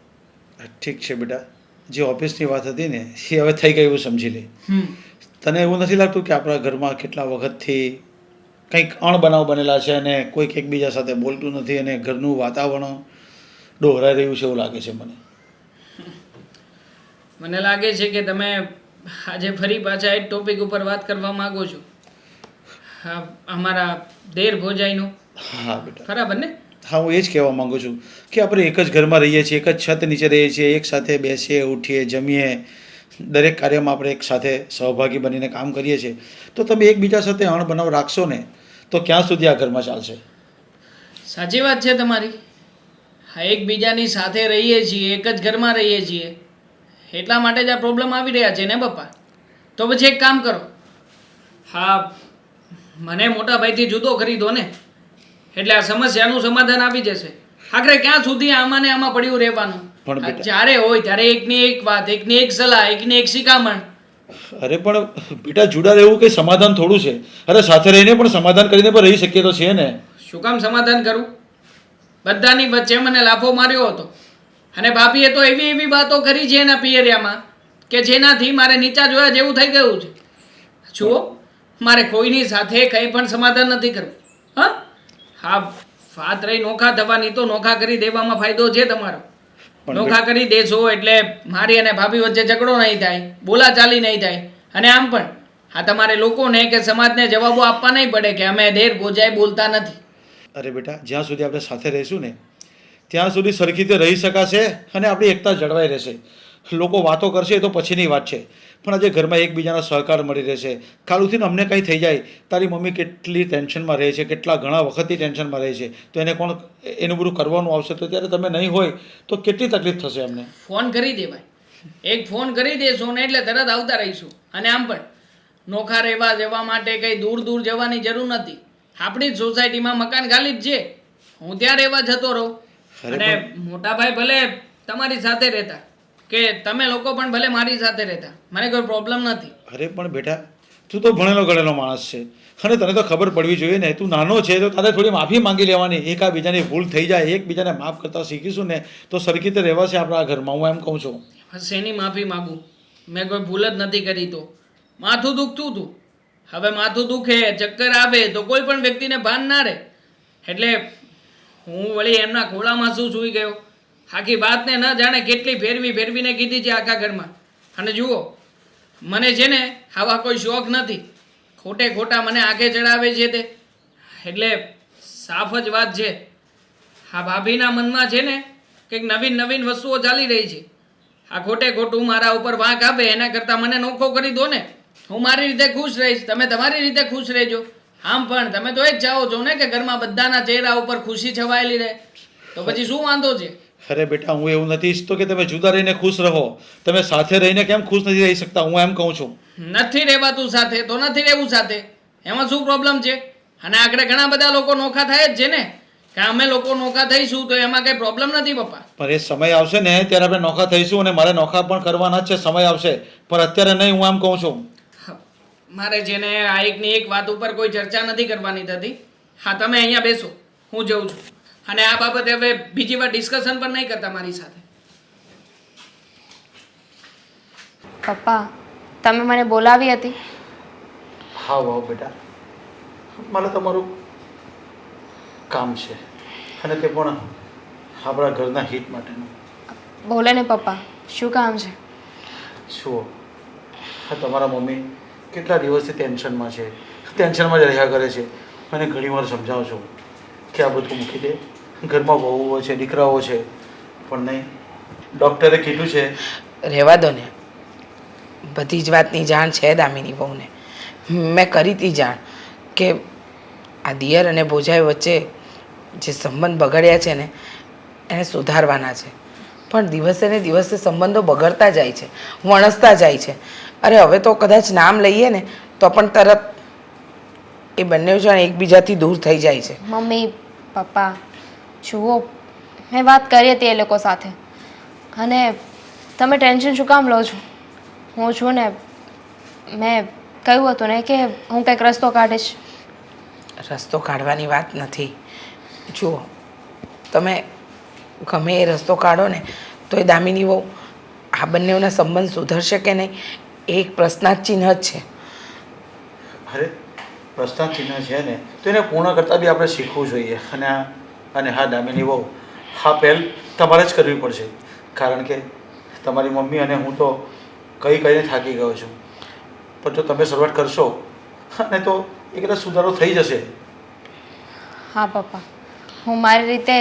ઠીક છે બેટા, જે ઓફિસની વાત હતી ને એ હવે થઈ ગઈ એવું સમજી લે. તને એવું નથી લાગતું કે આપણા ઘરમાં કેટલા વખતથી કંઈક અણબનાવ બનેલા છે અને કોઈક એકબીજા સાથે બોલતું નથી અને ઘરનું વાતાવરણ ડોહરાઈ રહ્યું છે એવું લાગે છે મને. મને લાગે છે કે તમે આજે ફરી પાછા એક ટોપિક ઉપર વાત કરવા માંગો છો. હા, અમારા દેર ભોજાઈનો. હા બેટા. બરાબર ને? હા, હું એ જ કહેવા માગું છું કે આપણે એક જ ઘરમાં રહીએ છીએ, એક જ છત નીચે રહીએ છીએ, એક સાથે બેસીએ, ઉઠીએ, જમીએ, દરેક કાર્યમાં આપણે એક સાથે સહભાગી બનીને કામ કરીએ છીએ. તો તમે એકબીજા સાથે અણબનાવ રાખશો ને તો ક્યાં સુધી આ ઘરમાં ચાલશે? સાચી વાત છે તમારી. હા, એકબીજાની સાથે રહીએ છીએ, એક જ ઘરમાં રહીએ છીએ, એટલા માટે જ આ પ્રોબ્લેમ આવી રહ્યા છે ને પપ્પા. તો પછી એક કામ કરો, હા, મને મોટા ભાઈથી જુદો કરી દો ને, એટલે આ સમસ્યાનું સમાધાન આવી જશે. આખરે ક્યાં સુધી આમાં ને આમાં પડ્યું રહેવાનું? પણ બેટા- જ્યારે હોય ત્યારે એકની એક વાત, એકની એક સલાહ, એકની એક શિખામણ. અરે પણ બેટા, જુદા રહેવું કંઈ સમાધાન થોડું છે? અરે સાથે રહીને પણ સમાધાન કરીને પણ રહી શકીએ તો છે ને. શું કામ સમાધાન કરું? બધાની વચ્ચે મને લાફો માર્યો હતો અને ભાભીએ તો એવી એવી વાતો કરી છે એના પિયરિયામાં કે જેનાથી મારે નીચા જોયા જેવું થઈ ગયું છે. જુઓ, મારે કોઈની સાથે કંઈ પણ સમાધાન નથી કરવું. હા, વાત રહી નોખા થવાની, તો નોખા કરી દેવામાં ફાયદો છે તમારો. પણ નોખા કરી દેશો એટલે મારી અને ભાભી વચ્ચે ઝઘડો નહીં થાય, બોલાચાલી નહીં થાય, અને આમ પણ આ તમારે લોકોને કે સમાજને જવાબો આપવા નહીં પડે કે અમે દેર ભોજાઈ બોલતા નથી. અરે બેટા, જ્યાં સુધી આપણે સાથે રહીશું ને ત્યાં સુધી સરખી રીતે રહી શકાશે અને આપણી એકતા જળવાઈ રહેશે. લોકો વાતો કરશે એ તો પછીની વાત છે, પણ આજે ઘરમાં એકબીજાના સહકાર મળી રહેશે. કાલુથી અમને કંઈ થઈ જાય, તારી મમ્મી કેટલી ટેન્શનમાં રહે છે, કેટલા ઘણા વખતથી ટેન્શનમાં રહે છે, તો એને કોણ એનું બધું કરવાનું આવશે? તો ત્યારે તમે નહીં હોય તો કેટલી તકલીફ થશે અમને. ફોન કરી દેવાય, એક ફોન કરી દેશો ને એટલે તરત આવતા રહીશું. અને આમ પણ નોખા રહેવા જવા માટે કંઈ દૂર દૂર જવાની જરૂર નથી. આપણી જ સોસાયટીમાં મકાન ખાલી જ છે, હું ત્યાં રહેવા જતો રહું. અને મોટાભાઈ ભલે તમારી સાથે રહેતા કે તમે લોકો પણ ભલે મારી સાથે રહેતા, મને કોઈ પ્રોબ્લેમ નથી. અરે પણ બેટા, તું તો ભણેલો ગણેલો માણસ છે અને તને તો ખબર પડવી જોઈએ ને. તું નાનો છે તો તારે થોડી માફી માંગી લેવાની. એકબીજાની ભૂલ થઈ જાય, એકબીજાને માફ કરતા શીખીશું ને તો સરખી રીતે રહેવાશે આપણા આ ઘરમાં. હું એમ કહું છું. બસ એની માફી માગું, મેં કોઈ ભૂલ જ નથી કરી. તો માથું દુખતું હતું, હવે માથું દુખે, ચક્કર આવે તો કોઈ પણ વ્યક્તિને ભાન ના રહે, એટલે હું વળી એમના ખોળામાં શું સૂઈ ગયો. આખી વાતને ન જાણે કેટલી ફેરવીને કીધી છે આખા ઘરમાં. અને જુઓ, મને છે ને આવા કોઈ શોખ નથી, ખોટે ખોટા મને આંખે ચડાવે છે તે, એટલે સાફ જ વાત છે. આ ભાભીના મનમાં છે ને કંઈક નવીન વસ્તુઓ ચાલી રહી છે. આ ખોટે ખોટું મારા ઉપર વાંક આપે એના કરતાં મને નોખો કરી દો ને, હું મારી રીતે ખુશ રહીશ, તમે તમારી રીતે ખુશ રહેજો. આમ પણ તમે તો એ જ ચાહો છો ને કે ઘરમાં બધાના ચહેરા ઉપર ખુશી છવાયેલી રહે, તો પછી શું વાંધો છે? અરે બેટા, હું એવું નથી ઈચ્છતો કે તમે જુદા રહીને ખુશ રહો. તમે સાથે રહીને કેમ ખુશ નથી રહી શકતા? હું એમ કહું છું. નથી રહેવાતું સાથે તો નથી રહેવું સાથે, એમાં શું પ્રોબ્લેમ છે? અને આગળ ઘણા બધા લોકો નોખા થાય જ છે ને, કે અમે લોકો નોખા થઈશું તો એમાં કંઈ પ્રોબ્લેમ નથી પપ્પા. પણ એ સમય આવશે ને ત્યારે આપણે નોખા થઈશું અને મારે નોખા પણ કરવાના જ છે. સમય આવશે, પણ અત્યારે નહીં. હું એમ કહું છું. મારે છે ને આ એકની એક વાત ઉપર કોઈ ચર્ચા નથી કરવાની થતી. હા, તમે અહીંયા બેસો, હું જઉં છું. અને આ બાબતે હવે બીજી વાર ડિસ્કશન પણ નહીં કરતા મારી સાથે. પપ્પા, તમે મને બોલાવી હતી? હા વાહ બેટા, મારે તમારું કામ છે અને તે પણ આપણા ઘરના હિત માટેનું. બોલે ને પપ્પા, શું કામ છે? જુઓ, તમારા મમ્મી કેટલા દિવસથી ટેન્શનમાં છે, ટેન્શનમાં જ રહ્યા કરે છે. મને ઘણીવાર સમજાવું છું કે આ બધું મૂકી દે, ઘરમાં વહુઓ છે, દીકરાઓ છે, પણ નહીં. ડૉક્ટરે કીધું છે. રહેવા દો ને, બધી જ વાતની જાણ છે દામિની વહુને. મેં કરી હતી જાણ કે આ દિયર અને ભોજાઈ વચ્ચે જે સંબંધ બગડ્યા છે ને એને સુધારવાના છે. પણ દિવસે ને દિવસે સંબંધો બગડતા જાય છે, વણસતા જાય છે. અરે હવે તો કદાચ નામ લઈએ ને તો પણ તરત એ બંને જણ એકબીજાથી દૂર થઈ જાય છે. મમ્મી પપ્પા જુઓ, મેં વાત કરી હતી એ લોકો સાથે અને તમે ટેન્શન શું કામ લો છો? હું છું ને, મેં કહ્યું હતું ને કે હું કંઈક રસ્તો કાઢીશ. રસ્તો કાઢવાની વાત નથી. જુઓ, તમે ગમે એ રસ્તો કાઢો ને તો એ દામિની વહુ આ બંનેઓના સંબંધ સુધરશે કે નહીં એ એક પ્રશ્નાર્થ ચિહ્ન જ છે. અરે પ્રશ્નાર્થ ચિહ્ન છે ને તો એને પૂર્ણ કરતાં બી આપણે શીખવું જોઈએ. અને હા દામિની વહુ, હા પહેલ તમારે જ કરવી પડશે, કારણ કે તમારી મમ્મી અને હું તો કહીને થાકી ગયો છું. પણ જો તમે શરૂઆત કરશો અને તો એ કદાચ સુધારો થઈ જશે. હા પપ્પા, હું મારી રીતે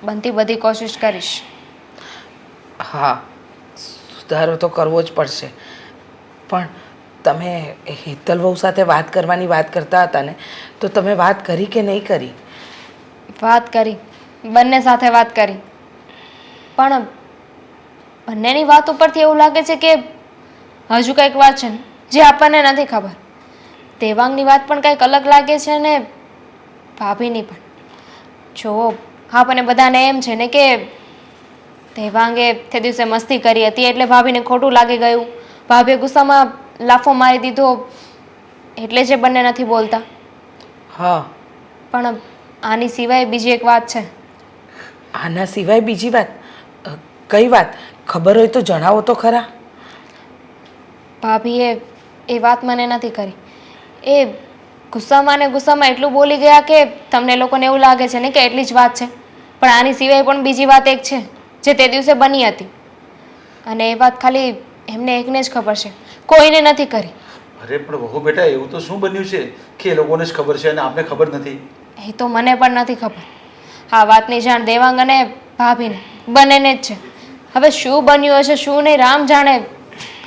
બનતી બધી કોશિશ કરીશ. હા, સુધારો તો કરવો જ પડશે. પણ તમે હેતલ વહુ સાથે વાત કરવાની વાત કરતા હતા ને, તો તમે વાત કરી કે નહીં કરી? વાત કરી, બંને સાથે વાત કરી, પણ બંનેની વાત ઉપરથી એવું લાગે છે કે હજુ કંઈક વાત છે ને જે આપણને નથી ખબર. દેવાંગની વાત પણ કંઈક અલગ લાગે છે ને ભાભીની પણ. જુઓ, આપણને બધાને એમ છે ને કે દેવાંગે તે દિવસે મસ્તી કરી હતી એટલે ભાભીને ખોટું લાગી ગયું, ભાભીએ ગુસ્સામાં લાફો મારી દીધો એટલે જે બંને નથી બોલતા. હા, પણ આની સિવાય બીજી એક વાત છે. આના સિવાય બીજી વાત? કઈ વાત? ખબર હોય તો જણાવો તો ખરા. ભાભીએ એ વાત મને નથી કરી. એ ગુસ્સામાં ને ગુસ્સામાં એટલું બોલી ગયા કે તમને લોકોને એવું લાગે છે ને કે એટલી જ વાત છે, પણ આની સિવાય પણ બીજી વાત એક છે જે તે દિવસે બની હતી અને એ વાત ખાલી એમને એકને જ ખબર છે, કોઈને નથી કરી. અરે પણ વહુ બેટા, એવું તો શું બન્યું છે કે એ લોકોને જ ખબર છે અને આપને ખબર નથી? એ તો મને પણ નથી ખબર. આ વાતની જાણ દેવાંગ અને ભાભીને બંનેને જ છે. હવે શું બન્યું હશે શું નહીં રામ જાણે.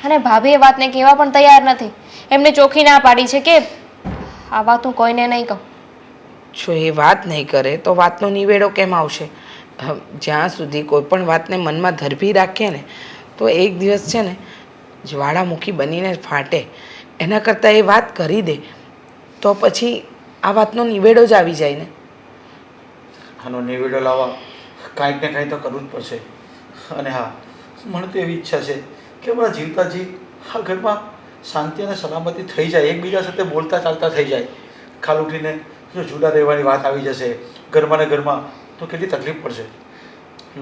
અને ભાભી એ વાતને કહેવા પણ તૈયાર નથી. એમને ચોખ્ખી ના પાડી છે કે આ વાત હું કોઈને નહીં કહું. જો એ વાત નહીં કરે તો વાતનો નિવેડો કેમ આવશે? જ્યાં સુધી કોઈ પણ વાતને મનમાં ધરબી રાખીએ ને તો એક દિવસ છે ને જ્વાળામુખી બનીને ફાટે. એના કરતાં એ વાત કરી દે તો પછી આ વાતનો નિવેડો જ આવી જાય ને. આનો નિવેડો લાવવા કાંઈક ને કાંઈ તો કરવું જ પડશે. અને હા, મને તો એવી ઈચ્છા છે કે આપણા જીવતા જીવ આ ઘરમાં શાંતિ અને સલામતી થઈ જાય, એકબીજા સાથે બોલતા ચાલતા થઈ જાય. ખાલ ઉઠીને જો જુદા રહેવાની વાત આવી જશે ઘરમાં ને ઘરમાં તો કેટલી તકલીફ પડશે.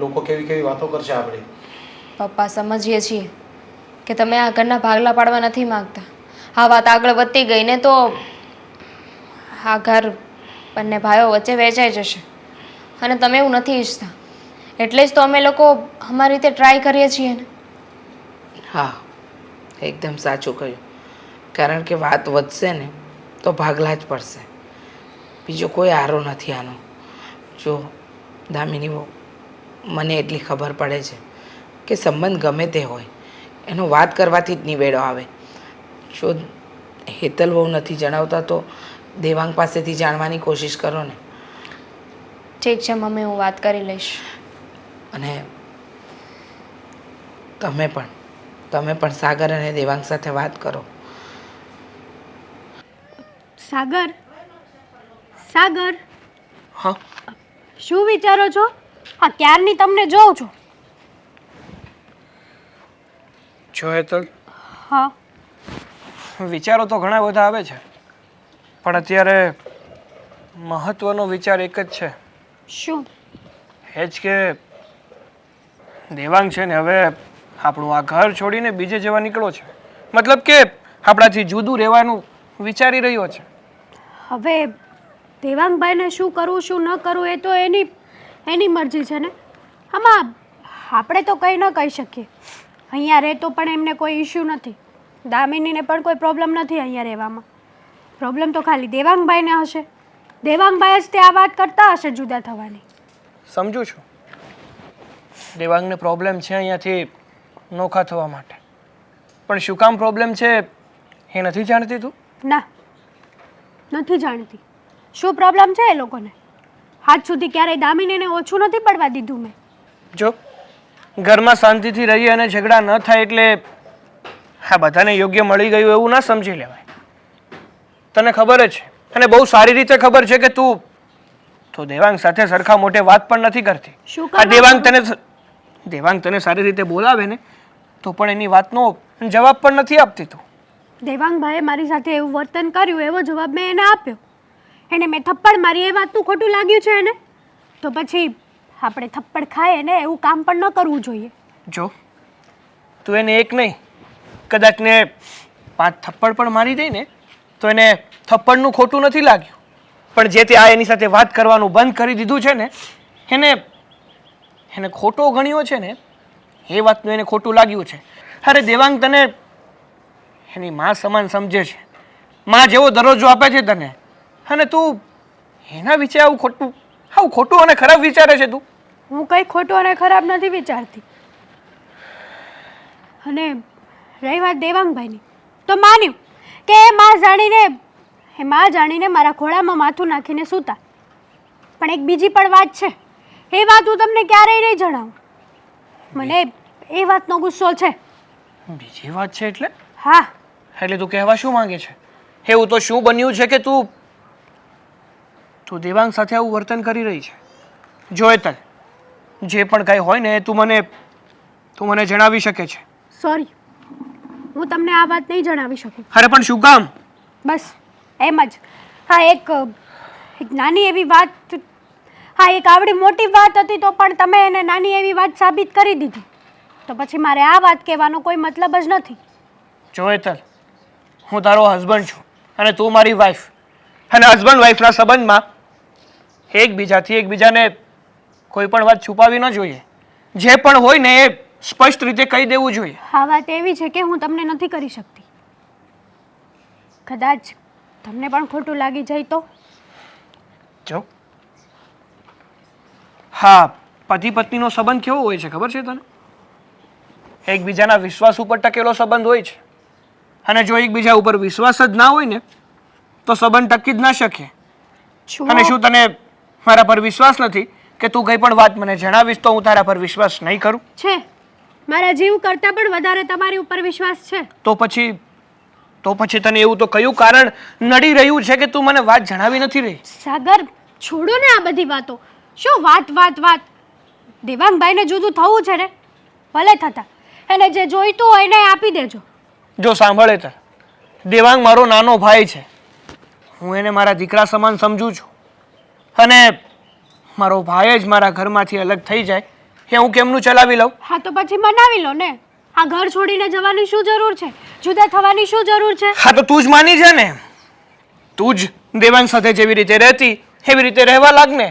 લોકો કેવી કેવી વાતો કરશે આપણે. પપ્પા, સમજીએ છીએ કે તમે આ ઘરના ભાગલા પાડવા નથી માંગતા. આ વાત આગળ વધતી ગઈ ને તો આ ઘર બંને ભાઈઓ વચ્ચે વહેંચાઈ જશે અને તમે એવું નથી ઈચ્છતા. એટલે જ તો અમે લોકો અમારી રીતે ટ્રાય કરીએ છીએ ને. હા, એકદમ સાચું કહ્યું. કારણ કે વાત વધશે ને તો ભાગલા જ પડશે. બીજો કોઈ આરો નથી આનો. જો દામિની વહુ, મને એટલી ખબર પડે છે કે સંબંધ ગમે તે હોય એનો વાત કરવાથી જ નિવેડો આવે. જો હેતલ વહુ નથી જણાવતા તો દેવાંગ પાસેથી જાણવાની કોશિશ કરો ને. ઠીક છે મમ્મી, હું વાત કરી લઈશ. અને તમે પણ સાગર અને દેવાંગ સાથે વાત કરો. સાગર, સાગર, હા, શું વિચારો છો? આ ક્યારની તમને જોઉં છું. જો હેતલ, હા, વિચારો તો ઘણા બધા આવે છે પણ અત્યારે મહત્વનો વિચાર એક જ છે. શું? એ જ કે દેવાંગ છે ને હવે આપણું આ ઘર છોડીને બીજે જવા નીકળો છે. મતલબ કે આપણાથી જુદું રહેવાનું વિચારી રહ્યો છે. હવે દેવાંગભાઈને શું કરવું શું ન કરવું એ તો એની મરજી છે ને. આમાં આપણે તો કંઈ ન કહી શકીએ. અહીંયા રહેતો પણ એમને કોઈ ઇશ્યુ નથી, દામિનીને પણ કોઈ પ્રોબ્લેમ નથી અહીંયા રહેવામાં. પ્રોબ્લેમ તો ખાલી દેવાંગભાઈને હશે. દેવાંગભાઈ જ તે આ વાત કરતા હશે જુદા થવાની. સમજુ છું, દેવાંગને પ્રોબ્લેમ છે અહીંયાથી નોખા થવા માટે, પણ શું કામ પ્રોબ્લેમ છે એ નથી જાણતી તું? ના, નથી જાણતી. શું પ્રોબ્લેમ છે એ લોકોને? આજ સુધી ક્યારેય દામિનીને ઓછું નથી પડવા દીધું મેં. જો ઘરમાં શાંતિથી રહીએ અને ઝઘડા ન થાય એટલે આ બધાને યોગ્ય મળી ગયું એવું ના સમજી લેવાય. તને ખબર જ છે અને બહુ સારી રીતે ખબર છે કે તું તો દેવાંગ સાથે સરખા મોટે વાત પણ નથી કરતી. શું આ કરવા દેવાંગ તને સારી રીતે બોલાવે ને તો પણ એની વાતનો જવાબ પણ નથી આપતી તું. દેવાંગભાઈએ મારી સાથે એવું વર્તન કર્યું એવો જવાબ મેં એને આપ્યો. એને મેં થપ્પડ મારી એ વાતનું ખોટું લાગ્યું છે એને, તો પછી આપણે થપ્પડ ખાઈએ ને એવું કામ પણ ન કરવું જોઈએ. જો તું એને એક નહીં કદાચ ને 5 થપ્પડ પણ મારી દઈ ને તો એને થપ્પડનું ખોટું નથી લાગ્યું, પણ જે તે આ એની સાથે વાત કરવાનું બંધ કરી દીધું છે ને એને ખોટો ગણ્યો છે ને એ વાતનું એને ખોટું લાગ્યું છે. અરે દેવાંગ તને એની માં સમાન સમજે છે, માં જેવો દરજ્જો આપે છે તને, અને તું એના વિશે આવું ખોટું અને ખરાબ વિચારે છે તું. હું કંઈ ખોટું અને ખરાબ નથી વિચારતી. અને રહી વાત દેવાંગભાઈની, તો માન્યું કે એ માં જાણીને મારા ખોળામાં માથું નાખીને સૂતા. પણ એક બીજી પણ વાત છે, એ વાત હું તમને ક્યારેય નહીં જણાવું. મને એ વાતનો ગુસ્સો છે. બીજી વાત છે એટલે? હા, એટલે તું કહેવા શું માંગે છે? એવું તો શું બન્યું છે કે તું દેવાંગ સાથે આવું વર્તન કરી રહી છે? જો હેતલ, જે પણ કંઈ હોય ને તું મને જણાવી શકે છે. સોરી, હું તમને આ વાત નહીં જણાવી શકું. અરે પણ શું કામ? બસ એમ જ. હા, એક નાની એવી વાત, હા એક આવડી મોટી વાત હતી તો પણ તમે એને નાની એવી વાત સાબિત કરી દીધી, તો પછી મારે આ વાત કહેવાનો કોઈ મતલબ જ નથી. જો હેતલ, હું તારો હસબન્ડ છું અને તું મારી વાઈફ, અને હસબન્ડ વાઈફના સંબંધમાં એકબીજાને કોઈ પણ વાત છુપાવી ન જોઈએ. જે પણ હોય ને એ સ્પષ્ટ રીતે કહી દેવું જોઈએ. આ વાત એવી છે કે હું તમને નથી કરી શકતી. કદાચ તમને પણ ખોટું લાગી જાય તો? જો હા, પતિ પત્નીનો સંબંધ કેવો હોય છે ખબર છે તને? એકબીજાના વિશ્વાસ ઉપર ટકેલો સંબંધ હોય છે, અને જો એકબીજા ઉપર વિશ્વાસ જ ના હોય ને તો સંબંધ ટકી જ ના શકે. અને શું તને મારા પર વિશ્વાસ નથી કે તું કંઈ પણ વાત મને જણાવીશ તો હું તારા પર વિશ્વાસ નહીં કરું? છે, મારા જીવ કરતાં પણ વધારે તમારી ઉપર વિશ્વાસ છે. તો પછી તને એવું તો કયું કારણ નડી રહ્યું છે કે તું મને વાત જણાવી નથી રહી? સાગર, છોડો ને આ બધી વાતો. શું વાત દેવાંગભાઈને જુદું થવું છે ને, ભલે થતા. એને જે જોઈતું હોય ને આપી દેજો. જો સાંભળે તો, દેવાંગ મારો નાનો ભાઈ છે. હું એને મારા દીકરા સમાન સમજું છું, અને મારો ભાઈ જ મારા ઘરમાંથી અલગ થઈ જાય એ હું કેમનું ચલાવી લઉં? હા, તો પછી મનાવી લો ને. આ ઘર છોડીને જવાની શું જરૂર છે? જુદા થવાની શું જરૂર છે? હા, તો તું જ માની છે ને. તું જ દેવાંગ સાથે જેવી રીતે રહેતી એવી રીતે રહેવા લાગ ને.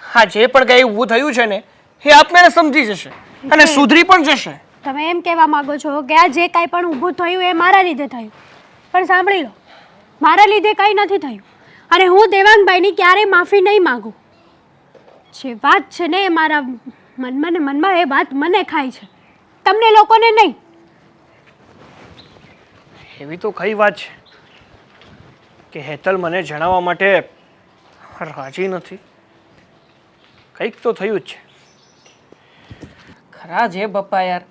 હા, જે પણ કંઈ ઊભું થયું છે ને એ આપમેળે સમજી જશે અને સુધરી પણ જશે. તમે એમ કહેવા માંગો છો કે આ જે કાંઈ પણ ઊભું થયું એ મારા લીધે થયું. પણ સાંભળી લો, મારા લીધે કંઈ નથી થયું, અને હું દેવાંગભાઈની ક્યારેય માફી નહીં માંગુ. જે વાત છે ને એ મારા મનમાં એ વાત મને ખાય છે, તમને લોકોને નહીં. એવી તો કઈ વાત છે કે હેતલ મને જણાવવા માટે રાજી નથી? કંઈક તો થયું જ છે. ખરા છે પપ્પા યાર,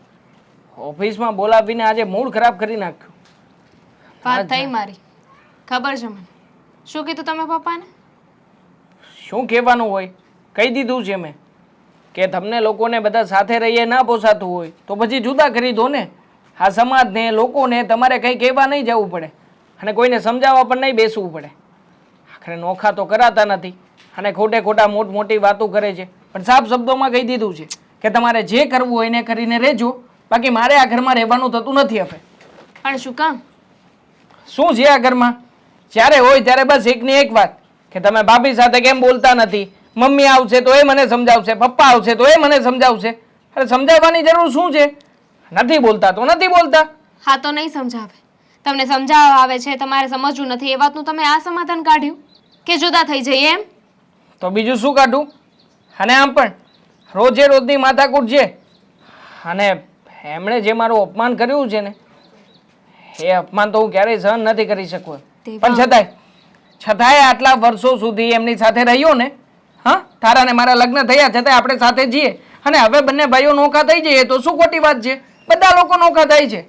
ઓફિસમાં બોલાવીને આજે મૂડ ખરાબ કરી નાખ્યું. વાત થઈ મારી, ખબર છે મને. શું કીધું તમે પપ્પાને? શું કહેવાનું હોય, કહી દીધું છે મેં કે તમને લોકોને બધા સાથે રહીએ ના પોસાતું હોય તો પછી જુદા કરી દો ને. આ સમાજને લોકોને તમારે કંઈ કહેવા નહીં જવું પડે, અને કોઈને સમજાવવા પણ નહીં બેસવું પડે. આખરે નોખા તો કરાતા નથી અને ખોટા મોટી વાતો કરે છે. પણ સાફ શબ્દોમાં કહી દીધું છે કે તમારે જે કરવું હોય એને કરીને રહેજો, બાકી મારે આ ઘરમાં રહેવાનું થતું નથી હવે. પણ શું કામ? શું છે આ ઘરમાં? જ્યારે હોય ત્યારે બસ એકની એક વાત કે તમે ભાભી સાથે કેમ બોલતા નથી, મમ્મી આવશે તો એ મને સમજાવશે, પપ્પા આવશે તો એ મને સમજાવશે. અરે સમજાવવાની જરૂર શું છે? નથી બોલતા તો નથી બોલતા. હા, તો નહીં સમજાવે. તમને સમજાવવા આવે છે, તમારે સમજવું નથી, એ વાતનું તમે આ સમાધાન કાઢ્યું કે જુદા થઈ જઈએ એમ? તો બીજું શું કાઢું? અને આમ પણ રોજની માથાકૂટ છે, અને એમણે જે મારું અપમાન કર્યું છે ને એ અપમાન તો હું ક્યારેય સહન નથી કરી શકું. પણ છતાંય આટલા વર્ષો સુધી એમની સાથે રહ્યો ને, હા, તારા ને મારા લગ્ન થયા છતાંય આપણે સાથે જીએ, અને હવે બંને ભાઈઓ નોખા થઈ જઈએ તો શું ખોટી વાત છે? બધા લોકો નોખા થાય છે.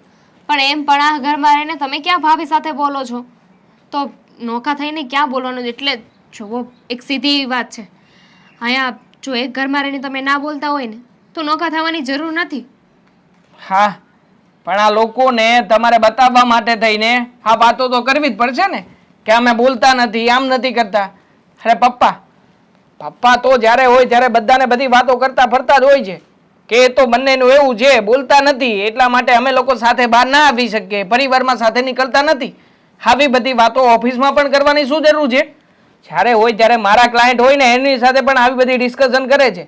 પણ એમ પણ આ ઘરમાં રહીને તમે ક્યાં ભાભી સાથે બોલો છો? તો નોખા થઈને ક્યાં બોલવાનું? એટલે જુઓ, એક સીધી વાત છે. અહીંયા જો એક ઘરમાં રહીને તમે ના બોલતા હોય ને તો નોખા થવાની જરૂર નથી. હા, પણ આ લોકોને તમારે બતાવવા માટે થઈને આ વાતો તો કરવી જ પડશે ને કે અમે બોલતા નથી, આમ નથી કરતા. અરે પપ્પા તો જ્યારે હોય ત્યારે બધાને બધી વાતો કરતા ફરતા જ હોય છે કે એ તો બંનેનું એવું છે, બોલતા નથી એટલા માટે અમે લોકો સાથે બહાર ના આવી શકીએ, પરિવારમાં સાથે નીકળતા નથી. આવી બધી વાતો ઓફિસમાં પણ કરવાની શું જરૂર છે? જ્યારે હોય ત્યારે મારા ક્લાયન્ટ હોય ને એની સાથે પણ આવી બધી ડિસ્કશન કરે છે.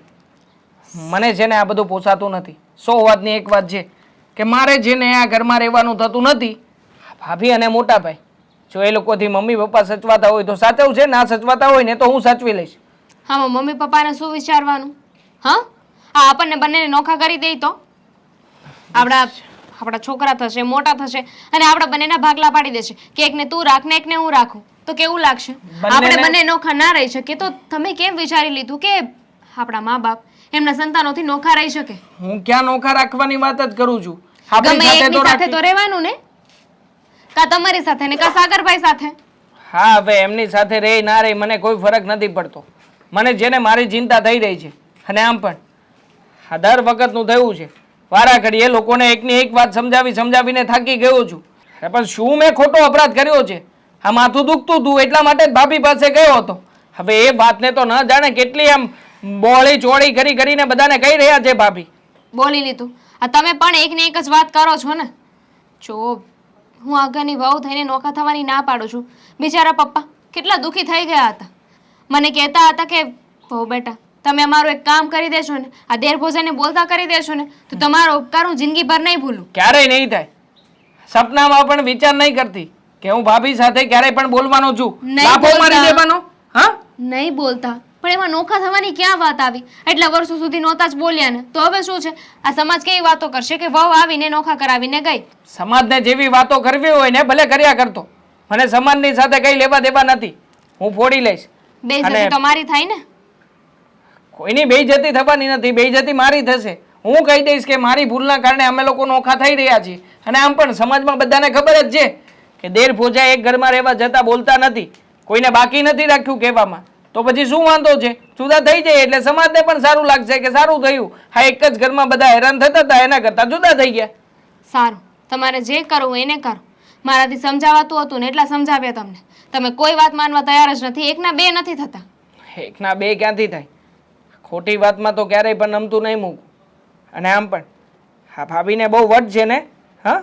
મને છે ને આ બધું પોસાતું નથી. 100 વાતની એક વાત છે કે મારે છે ને આ ઘરમાં રહેવાનું થતું નથી. ભાભી અને મોટા ભાઈ જો એ લોકોથી મમ્મી પપ્પા સચવાતા હોય તો સાચવશે, ના સચવાતા હોય ને તો હું સાચવી લઈશ. હા, મમ્મી પપ્પાને શું વિચારવાનું? હા, આ આપણને બંનેને નોખા કરી દે તો આપણા છોકરા થશે, મોટા થશે અને આપણા બંનેના ભાગલા પાડી દેશે કે એકને તું રાખ ને એકને હું રાખું, તો કેવું લાગશે? આપણે બંને નોખા ના રહી શકીએ તો તમે કેમ વિચારી લીધું કે આપણા મા બાપ એમના સંતાનોથી નોખા રહી શકે? હું ક્યાં નોખા રાખવાની વાત જ કરું છું. ગમે એકની સાથે તો રહેવાનું ને, કા તમારી સાથે ને કા સાગરભાઈ સાથે. હા, હવે એમની સાથે રહે ના રહે મને કોઈ ફરક નથી પડતો. મને જેને મારી ચિંતા થઈ રહી છે અને આમ પણ આ દર વખતનું થયું છે. વારા ઘડીએ લોકોને એકની એક વાત સમજાવીને થાકી ગયો છું. પણ શું મેં ખોટો અપરાધ કર્યો છે? આ માથું દુખતું હતું એટલા માટે જ ભાભી પાસે ગયો હતો. હવે એ વાતને તો ન જાણે કેટલી આમ બોળી ચોળી કરીને બધાને કહી રહ્યા છે ભાભી. બોલી લીધું. આ તમે પણ એકને એક જ વાત કરો છો ને. જો હું આગળની વહુ થઈને નોખા થવાની ના પાડું છું. બિચારા પપ્પા કેટલા દુઃખી થઈ ગયા હતા. મને કહેતા હતા કે વહુ બેટા તમે અમારું એક કામ કરી દેશો ને, આ દેર ભોજનને બોલતા કરી દેશો ને તો તમારો ઉપકાર હું જિંદગીભર નહીં ભૂલું. ક્યારેય નહીં થાય. સપનામાં પણ વિચાર નહીં કરતી કે હું ભાભી સાથે ક્યારેય પણ બોલવાનો છું, લાફો મારી દેવાનો. હા, નહીં બોલતા પણ એમાં નોખા થવાની ક્યાં વાત આવી? એટલા વર્ષો સુધી નહોતા જ બોલ્યા ને તો હવે શું છે? આ સમાજ કેવી વાતો કરશે કે વહુ આવીને નોખા કરાવીને ગઈ. સમાજને જેવી વાતો કરવી હોય ને ભલે કર્યા કરતો. મને સમાજની સાથે કઈ લેવા દેવા નથી. હું ફોડી લઈશ. બેઇજ્જતી તો મારી થાય ને. કોઈની બેઇજ્જતી થવાની નથી, બેઇજ્જતી મારી થશે. હું કહી દઈશ કે મારી ભૂલના કારણે અમે લોકો નોખા થઈ રહ્યા છીએ. અને આમ પણ સમાજમાં બધાને ખબર જ છે કે દેર ભોજા એક ઘરમાં રહેવા જતા બોલતા નથી, કોઈને બાકી નથી રાખ્યું કહેવામાં. તો પછી શું વાંધો છે? જુદા થઈ જાય એટલે સમાજને પણ સારું લાગશે કે સારું થયું. હા, એક જ ઘરમાં બધા હેરાન થતા હતા એના કરતા જુદા થઈ ગયા. સારું, તમારે જે કરવું એને કરો. મારાથી સમજાવાતું હતું ને એટલા સમજાવ્યા તમને. તમે કોઈ વાત માનવા તૈયાર જ નથી. એકના બે નથી થતા. એકના બે ક્યાંથી થાય? ખોટી વાતમાં તો ક્યારેય પણ નમતું નહીં મૂકું. અને આમ પણ હા ભાભીને બહુ વટ છે ને. હા,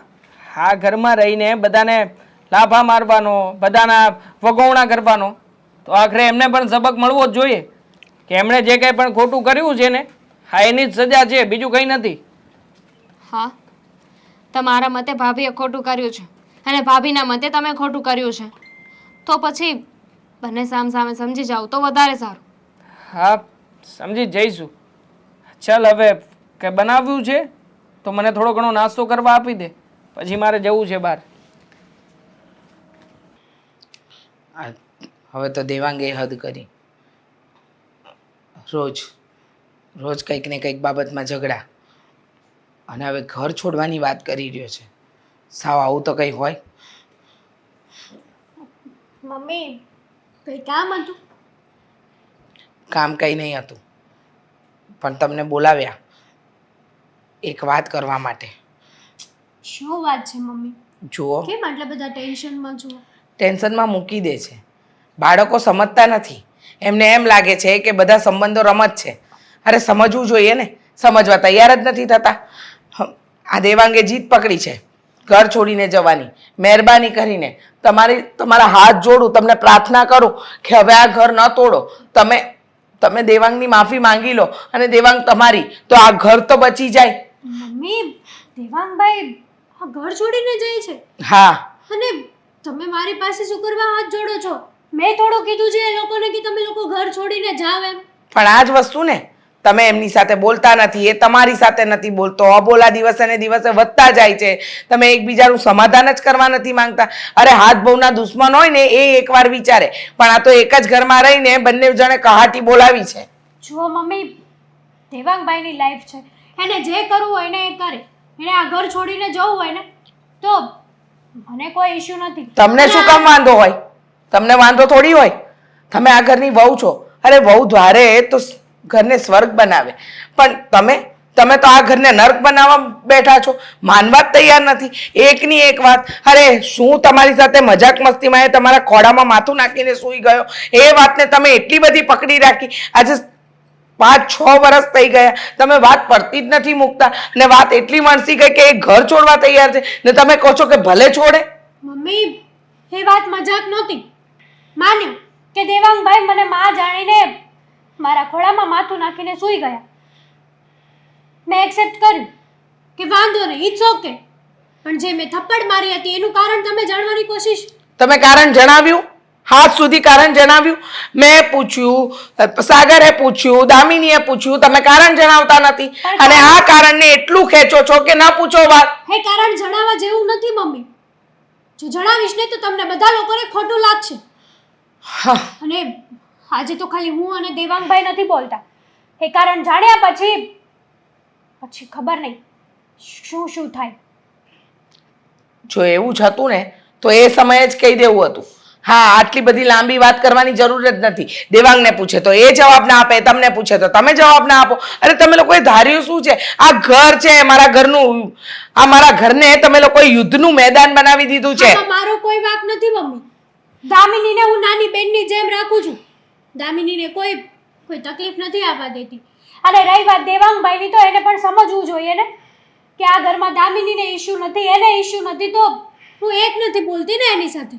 આ ઘરમાં રહીને બધાને લાફા મારવાનો, બધાના વગોવણા કરવાનો, તો આખરે એમને પણ સબક મળવો જ જોઈએ કે એમણે જે કંઈ પણ ખોટું કર્યું છે ને હા એની જ સજા છે, બીજું કંઈ નથી. હા, તમારા મતે ભાભીએ ખોટું કર્યું છે અને ભાભીના મતે તમે ખોટું કર્યું છે, તો પછી બંને સામે સમજી જાવ તો વધારે સારું. હા, સમજી જ જઈશું. ચાલ હવે કે બનાવ્યું છે તો મને થોડો ઘણો નાસ્તો કરવા આપી દે, પછી મારે જવું છે બહાર. હવે તો દેવાંગે હદ કરી. રોજ કંઈક ને કંઈક બાબતમાં ઝઘડા, અને હવે ઘર છોડવાની વાત કરી રહ્યો છે. સાવ આવું તો કંઈ હોય? મમ્મી કંઈ કામ હતું? કામ કંઈ નહીં હતું, પણ તમને બોલાવ્યા એક વાત કરવા માટે. શું વાત છે મમ્મી? જુઓ, કેમ આટલા બધા ટેન્શનમાં છો? ટેન્શનમાં મૂકી દે છે. બાળકો સમજતા નથી. એમને એમ લાગે છે કે બધા સંબંધો રમત છે. અરે સમજવું જોઈએ ને, સમજવા તૈયાર જ નથી થતા. આ દેવાંગે જીદ પકડી છે ઘર છોડીને જવાની. મહેરબાની કરીને તમારા હાથ જોડું, તમને પ્રાર્થના કરું કે હવે આ ઘર ન તોડો. તમે દેવાંગની માફી માંગી લો અને દેવાંગ તમારી, તો આ ઘર તો બચી જાય. મમ્મી, દેવાંગભાઈ આ ઘર છોડીને જાય છે? હા. અને તમે મારી પાસે શું કરવા હાથ જોડો છો? મેં થોડું કીધું છે એ લોકોને કે તમે લોકો ઘર છોડીને જાવ એમ. પણ આ જ વસ્તુ ને, તમે એમની સાથે બોલતા નથી, એ તમારી સાથે નથી બોલતો. અબોલા દિવસે ને દિવસે વધતા જાય છે. તમે એકબીજાનું સમાધાન જ કરવા નથી માંગતા. અરે હાથ બહુના દુશ્મન હોય ને એ એકવાર વિચારે, પણ આ તો એક જ ઘરમાં રહીને બંને જણે કહાટી બોલાવી છે. જુઓ મમ્મી, દેવાંગભાઈની લાઈફ છે, એને જે કરવું હોય ને એ કરે. એને આ ઘર છોડીને જવું હોય ને તો મને કોઈ ઇશ્યુ નથી. તમને શું કામ વાંધો હોય? તમને વાંધો થોડી હોય. તમે આ ઘરની વહુ છો. અરે વહુ ધારે તો ઘરને સ્વર્ગ બનાવે, પણ તમે તો આ ઘરને નર્ક બનાવવા બેઠા છો. માનવા જ તૈયાર નથી. એકની એક વાત. અરે શું તમારી સાથે મજાક મસ્તીમાં એ તમારા ખોડામાં માથું નાખીને સૂઈ ગયો, એ વાતને તમે એટલી બધી પકડી રાખી. આજે 5-6 વર્ષ થઈ ગયા, તમે વાત પડતી જ નથી મૂકતા, અને વાત એટલી વણસી ગઈ કે એ ઘર છોડવા તૈયાર છે ને તમે કહો છો કે ભલે છોડે. મમ્મી, એ વાત મજાક નહોતી. માન્યું કે દેવાંગભાઈ મને માં જાણીને મારા ખોળામાં માથું નાખીને સૂઈ ગયા. મેં એક્સેપ્ટ કર્યું કે વાંધો નહીં, ઇટ્સ ઓકે. પણ જે મેં થપ્પડ મારી હતી એનું કારણ તમે જાણવાની કોશિશ. તમે કારણ જણાવ્યું? હાથ સુધી કારણ જણાવ્યું? મેં પૂછ્યું, સાગરે પૂછ્યું, દામિનીએ પૂછ્યું, તમે કારણ જણાવતા નથી. અને આ કારણને એટલું ખેંચો છો કે ના પૂછો વાત. હે, કારણ જણાવવા જેવું નથી મમ્મી. જો જણાવીશ ને તો તમને બધા લોકોને ખોટું લાગશે. હા, અને આજે તો ખાલી હું અને દેવાંગભાઈ નથી બોલતા. એ કારણ જાણ્યા પછી ખબર નહીં શું થાય. જો એવું જ હતું ને તો એ સમયે જ કહી દેવું હતું. હા, આટલી બધી લાંબી વાત કરવાની જરૂર જ નથી. દેવાંગને પૂછે તો એ જવાબ ના આપે, તમને પૂછે તો તમે જવાબ ના આપો. અરે તમે લોકોએ ધાર્યું શું છે? આ ઘર છે મારા ઘરનું, આ મારા ઘરને તમે લોકોએ યુદ્ધનું મેદાન બનાવી દીધું છે. આમાં મારો કોઈ વાંક નથી મમ્મી. દામિનીને હું નાની બેનની જેમ રાખું છું. દામિનીને કોઈ તકલીફ નથી આવવા દેતી. અને રહી વાત દેવાંગભાઈની, તો એને પણ સમજવું જોઈએ ને કે આ ઘરમાં દામિનીને ઇશ્યુ નથી, એને ઇશ્યુ નથી, તો હું એક નથી બોલતી ને એની સાથે.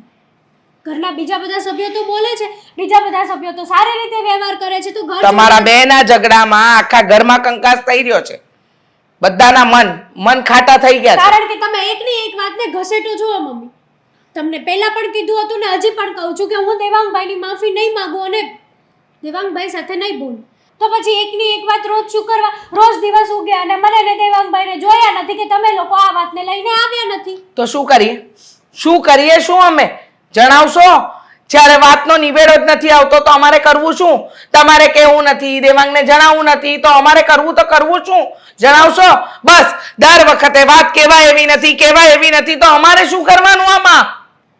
ઘરના બીજા બધા સભ્યો તો બોલે છે, બીજા બધા સભ્યો તો સારી રીતે વ્યવહાર કરે છે, તો ઘર તમારા બેના ઝઘડામાં આખા ઘરમાં કંકાસ થઈ રહ્યો છે. બધાના મન ખાટા થઈ ગયા છે. કારણ કે તમે એકની એક વાતને ઘસેટો છો મમ્મી. તમને પહેલા પણ કીધું હતું ને હજી પણ કહું છું કે હું દેવાંગભાઈની માફી નહીં માંગુ અને દેવાંગભાઈ સાથે નહીં બોલું. તો પછી એકની એક વાત રોજ શું કરવા? રોજ દિવસ ઉગ્યા અને મને ને દેવાંગભાઈને જોયા નથી કે તમે લોકો આ વાતને લઈને આવ્યા નથી. તો શું કરીએ? શું અમે જણાવશો? જ્યારે વાતનો નિવેડો જ નથી આવતો તો અમારે કરવું શું? તમારે કહેવું નથી, દેવાંગને જણાવવું નથી, તો અમારે કરવું શું? જણાવશો? બસ દર વખતે વાત કહેવાય એવી નથી તો અમારે શું કરવાનું આમાં?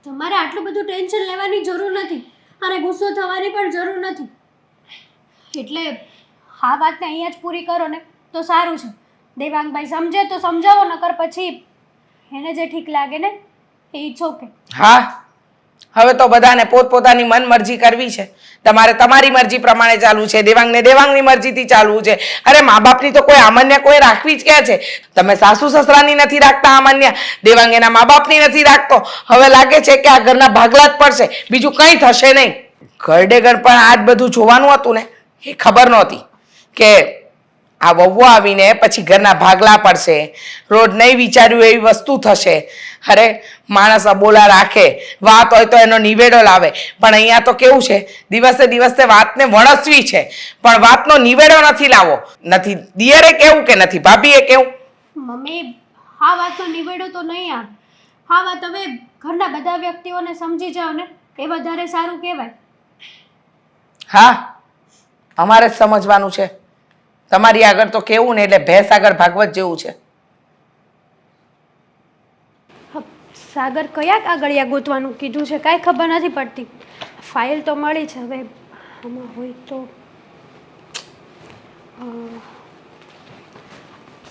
તમારે આટલું બધું ટેન્શન લેવાની જરૂર નથી અને ગુસ્સો થવાની પણ જરૂર નથી. એટલે આ વાતને અહીંયા જ પૂરી કરો ને તો સારું છે. દેવાંગભાઈ સમજે તો સમજાવો, નકર પછી એને જે ઠીક લાગે ને એ ઇટ્સ ઓકે. હા, હવે તો બધાને પોતપોતાની મન મરજી કરવી છે. તમારે તમારી મરજી પ્રમાણે ચાલવું છે, દેવાંગને દેવાંગની મરજીથી ચાલવું છે. અરે મા બાપની તો કોઈ આમન્ય કોઈ રાખવી જ ક્યાં છે? તમે સાસુ સસરાની નથી રાખતા આમન્ય, દેવાંગ એના મા બાપની નથી રાખતો. હવે લાગે છે કે આ ઘરના ભાગલા જ પડશે, બીજું કંઈ થશે નહીં. ઘરડેગર પણ આ જ બધું જોવાનું હતું ને, એ ખબર નહોતી કે આ વહુ આવીને પછી ઘરના ભાગલા પડશે, રોજ નહીં વિચાર્યું એવી વસ્તુ થશે. અરે માણસ અબોલા રાખે, વાત હોય તો એનો નિવેડો લાવે, પણ અહીંયા તો કેવું છે, દિવસે વાતને વણસવી છે પણ વાતનો નિવેડો નથી લાવો. નથી દિયરે કેવું કે નથી ભાભીએ કેવું? મમ્મી, આ વાતનો નિવેડો તો નહીં આવે. આ વાત હવે ઘરના બધા વ્યક્તિઓને સમજી જાવ ને એ વધારે સારું કહેવાય. હા, અમારે જ સમજવાનું છે. તમારી આગળ તો કેવું ને એટલે ભેંસ આગળ ભાગવત જેવું છે. સાગર કયા કાગળિયા ગોતવાનું કીધું છે કાંઈ ખબર નથી પડતી. ફાઇલ તો મળી છે, હવે આમાં હોય તો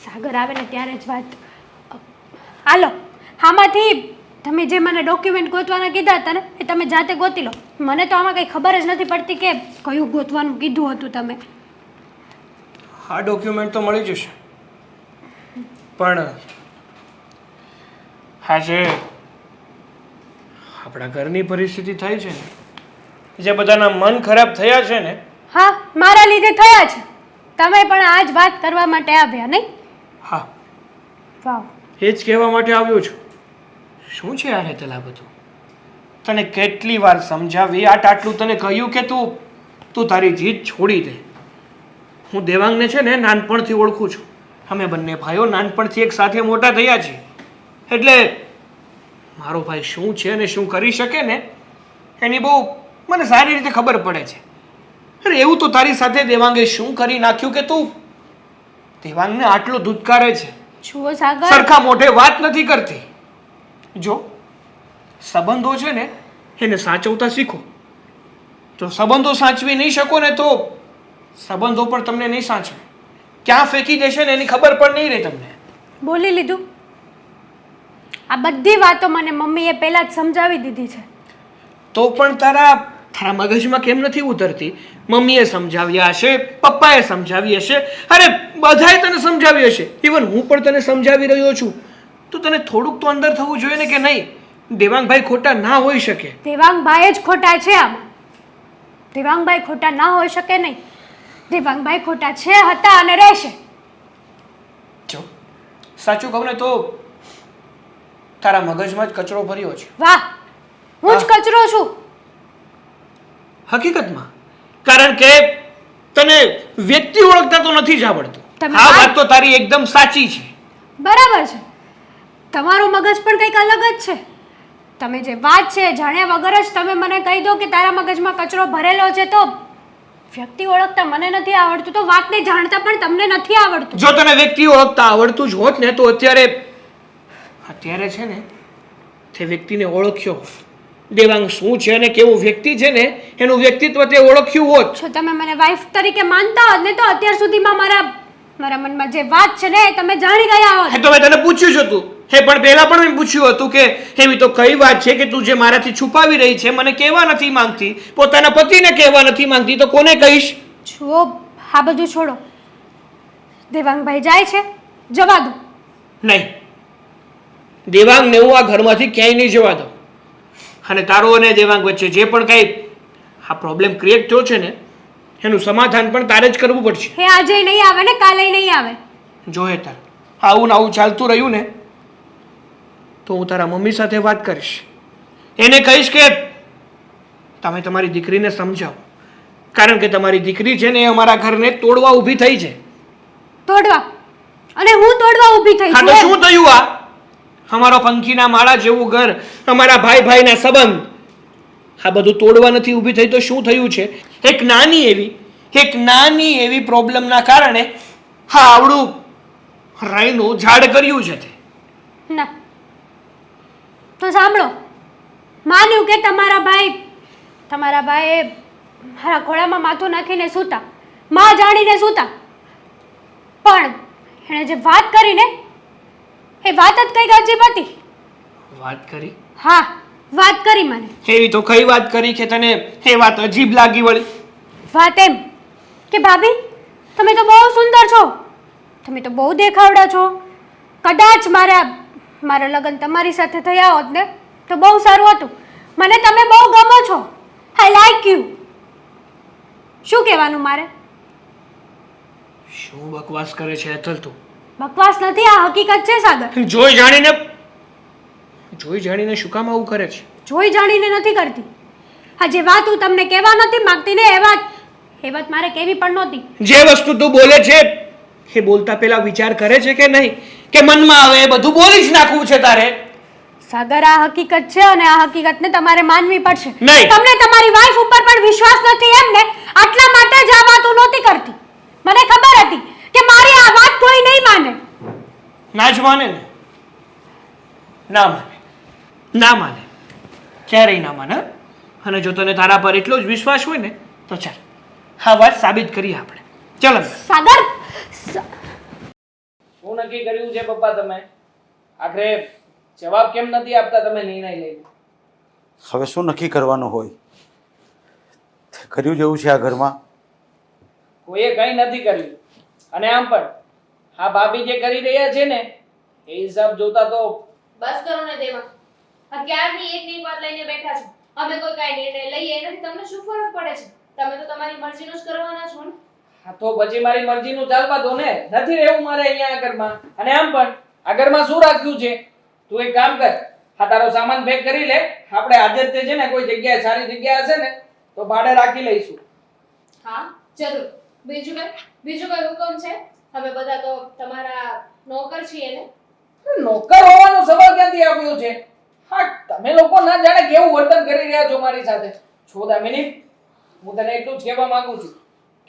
સાગર આવે ને ત્યારે જ વાત. હાલો, આમાંથી તમે જે મને ડોક્યુમેન્ટ ગોતવાના કીધા હતા ને એ તમે જાતે ગોતી લો. મને તો આમાં કંઈ ખબર જ નથી પડતી કે કયું ગોતવાનું કીધું હતું તમે. આ ડોક્યુમેન્ટ તો મળી જશે, પણ આજે આપણા ઘરની પરિસ્થિતિ થઈ છે ને, જે બધાના મન ખરાબ થયા છે ને. હા, મારા લીધે થયા છે. તમે પણ આ જ વાત કરવા માટે આવ્યા નહીં? હા, વાવ. એ જ કહેવા માટે આવ્યો છું. શું છે આ હેતલ આ બધું? તને કેટલી વાર સમજાવી, આટલું તને કહ્યું કે તું તારી જીદ છોડી દે. હું દેવાંગને છે ને નાનપણથી ઓળખું છું. અમે બંને ભાઈઓ નાનપણથી એક સાથે મોટા થયા છીએ. એટલે મારો ભાઈ શું છે અને શું કરી શકે ને એની બહુ મને સારી રીતે ખબર પડે છે. અરે એવું તો તારી સાથે દેવાંગે શું કરી નાખ્યું કે તું દેવાંગને આટલો ધુતકારે છે? જુઓ સાગર, સરખા મોઢે વાત નથી કરતી. જો સંબંધો છે ને એને સાચવતા શીખો. જો સંબંધો સાચવી નહીં શકો ને તો સંબંધો પણ તમને નહીં સાચવે. ક્યાં ફેંકી દેશે ને એની ખબર પણ નહીં રહે તમને. બોલી લીધું. આ બધી વાતો મને મમ્મીએ પહેલા જ સમજાવી દીધી છે. તો પણ તારા મગજમાં કેમ નથી ઉતરતી? મમ્મીએ સમજાવ્યા હશે, પપ્પાએ સમજાવી હશે, અરે બધાએ તને સમજાવી હશે, ઇવન હું પણ તને સમજાવી રહ્યો છું. તો તને થોડુંક તો અંદર થવું જોઈએ ને કે નહીં દેવાંગભાઈ ખોટા ના હોઈ શકે. દેવાંગભાઈ જ ખોટા છે આમાં. દેવાંગભાઈ ખોટા ના હોઈ શકે નહીં. દેવાંગભાઈ ખોટા છે, હતા અને રહેશે. જો સાચું કહું ને તો તારા મગજમાં જ કચરો ભર્યો છે. વાહ, હું જ કચરો છું. હકીકતમાં કારણ કે તને વ્યક્તિ ઓળખતા તો નથી જ આવડતું. તમે આ વાત- વાત તો તારી એકદમ સાચી છે. બરાબર છે. તમારું મગજ પણ કંઈક અલગ જ છે. તમે જે વાત છે જાણ્યા વગર જ તમે મને કહી દો કે તારા મગજમાં કચરો ભરેલો છે, તો વ્યક્તિ ઓળખતા મને નથી આવડતું તો વાતને જાણતા પણ તમને નથી આવડતું. જો તને વ્યક્તિ ઓળખતા આવડતું જ હોત ને તો અત્યારે છે ને તે વ્યક્તિને ઓળખ્યો હોત. દેવાંગ શું છે અને કેવો વ્યક્તિ છે ને એનું વ્યક્તિત્વ તે ઓળખ્યું હોત. જો તમે મને વાઈફ તરીકે માનતા હોત ને તો અત્યાર સુધીમાં મારા મનમાં જે વાત છે ને એ તમે જાણી ગયા હોત. હે તો મેં તને પૂછ્યું જ હતું. હે પણ પહેલા પણ મેં પૂછ્યું હતું કે એવી તો કઈ વાત છે કે તું જે મારાથી છુપાવી રહી છે, મને કહેવા નથી માંગતી, પોતાના પતિને કહેવા નથી માંગતી, તો કોને કહીશ? જુઓ, આ બધું છોડો. દેવાંગભાઈ જાય છે, જવા દો. નહીં, દેવાંગને હું આ ઘરમાંથી ક્યાંય નહીં જવા દઉં. અને તારો અને દેવાંગ વચ્ચે જે પણ કંઈ આ પ્રોબ્લેમ ક્રિએટ થયો છે ને એનું સમાધાન પણ તારે જ કરવું પડશે. હે આજે નહીં આવે ને કાલે નહીં આવે. જો હેતલ આવું ને આવું ચાલતું રહ્યું ને તો હું તારા મમ્મી સાથે વાત કરીશ. એને કહીશ કે તમે તમારી દીકરીને સમજાવો, કારણ કે તમારી દીકરી છે ને એ અમારા ઘરને તોડવા ઊભી થઈ છે. તોડવા? અને હું તોડવા ઊભી થઈ હા છું તો એમ? શું થયું? આ અમારો પંખીના માળા જેવું ઘર, અમારા ભાઈ ભાઈના સંબંધ, આ બધું તોડવા નથી ઊભી થઈ તો શું થયું છે? એક નાની એવી પ્રોબ્લેમના કારણે હા આવડું રાઈનું ઝાડ કર્યું છે તે. ના, તો સાંભળો. માન્યું કે તમારા ભાઈએ મારા ખોળામાં માથું નાખીને સૂતા, માં જાણીને સૂતા, પણ એણે જે વાત કરી ને એ વાત જ કંઈક અજીબ હતી. વાત કરી? હા, વાત કરી મને. એવી તો કઈ વાત કરી કે તને એ વાત અજીબ લાગી વળી? વાત એમ કે ભાભી તમે તો બહુ સુંદર છો, તમે તો બહુ દેખાવડા છો, કદાચ મારા લગ્ન તમારી સાથે થયા હોત ને તો બહુ સારું હતું, મને તમે બહુ ગમો છો, આઈ લાઈક યુ. શું કહેવાનું મારે? શું બકવાસ કરે છે હેતલ તું? બકવાસ નથી, આ હકીકત છે સાગર. જોઈ જાણીને શું કામ આવું કરે છે? જોઈ જાણીને નથી કરતી. આ જે વાત હું તમને કહેવા નથી માંગતી ને એ વાત મારે કહેવી પણ નહોતી. જે વસ્તુ તું બોલે છે એ બોલતા પહેલા વિચાર કરે છે કે નહીં, કે મનમાં આવે એ બધું બોલી જ નાખવું છે તારે? સાગર, આ હકીકત છે અને આ હકીકતને તમારે માનવી પડશે. નહીં. તમને તમારી વાઈફ ઉપર પણ વિશ્વાસ નથી એમ ને? આટલા માટે જ આ વાત હું નહોતી કરતી. મને ખબર હતી કે મારી આ વાત કોઈ નહીં માને. ના જ માને ને? ના માને, ક્યારેય ના માને. અને જો તને તારા પર એટલો જ વિશ્વાસ હોય ને તો ચાલ આ વાત સાબિત કરીએ આપણે. ચાલ સાગર, શું નક્કી કર્યું છે પપ્પા તમે? આખરે જવાબ કેમ નથી આપતા તમે નિર્ણય લઈને? હવે શું નક્કી કરવાનું હોય? કર્યું જેવું છે આ ઘરમાં. કોઈએ કંઈ નથી કર્યું. અને આમ પણ આ ભાભી જે કરી રહ્યા છે ને એ હિસાબ જોતા તો બસ કરો ને દેવા. ક્યારની એકની વાત લઈને બેઠા છો. અમે કોઈ કાંઈ નિર્ણય લઈએ એનાથી તમને શું ફરક પડે છે? તમે તો તમારી મરજીનું જ કરવાના છો ને. હા તો પછી મારી મરજીનું ચાલવા દો ને. નથી રહેવું મારે અહીંયા આ ઘરમાં. અને આમ પણ આ ઘરમાં શું રાખ્યું છે? તું એક કામ કર, આ તારો સામાન પેક કરી લે. આપણે આજે જ તે છે ને કોઈ જગ્યાએ સારી જગ્યા હશે ને તો ભાડે રાખી લઈશું. હા જરૂર. બીજું કઈ હુકમ છે? અમે બધા તો તમારા નોકર છીએ ને. નોકર હોવાનો સવાલ ક્યાંથી આવ્યો છે? હા તમે લોકો ના જાણે કેવું વર્તન કરી રહ્યા છો મારી સાથે. છો દામિની, હું તને એટલું જ કહેવા માંગુ છું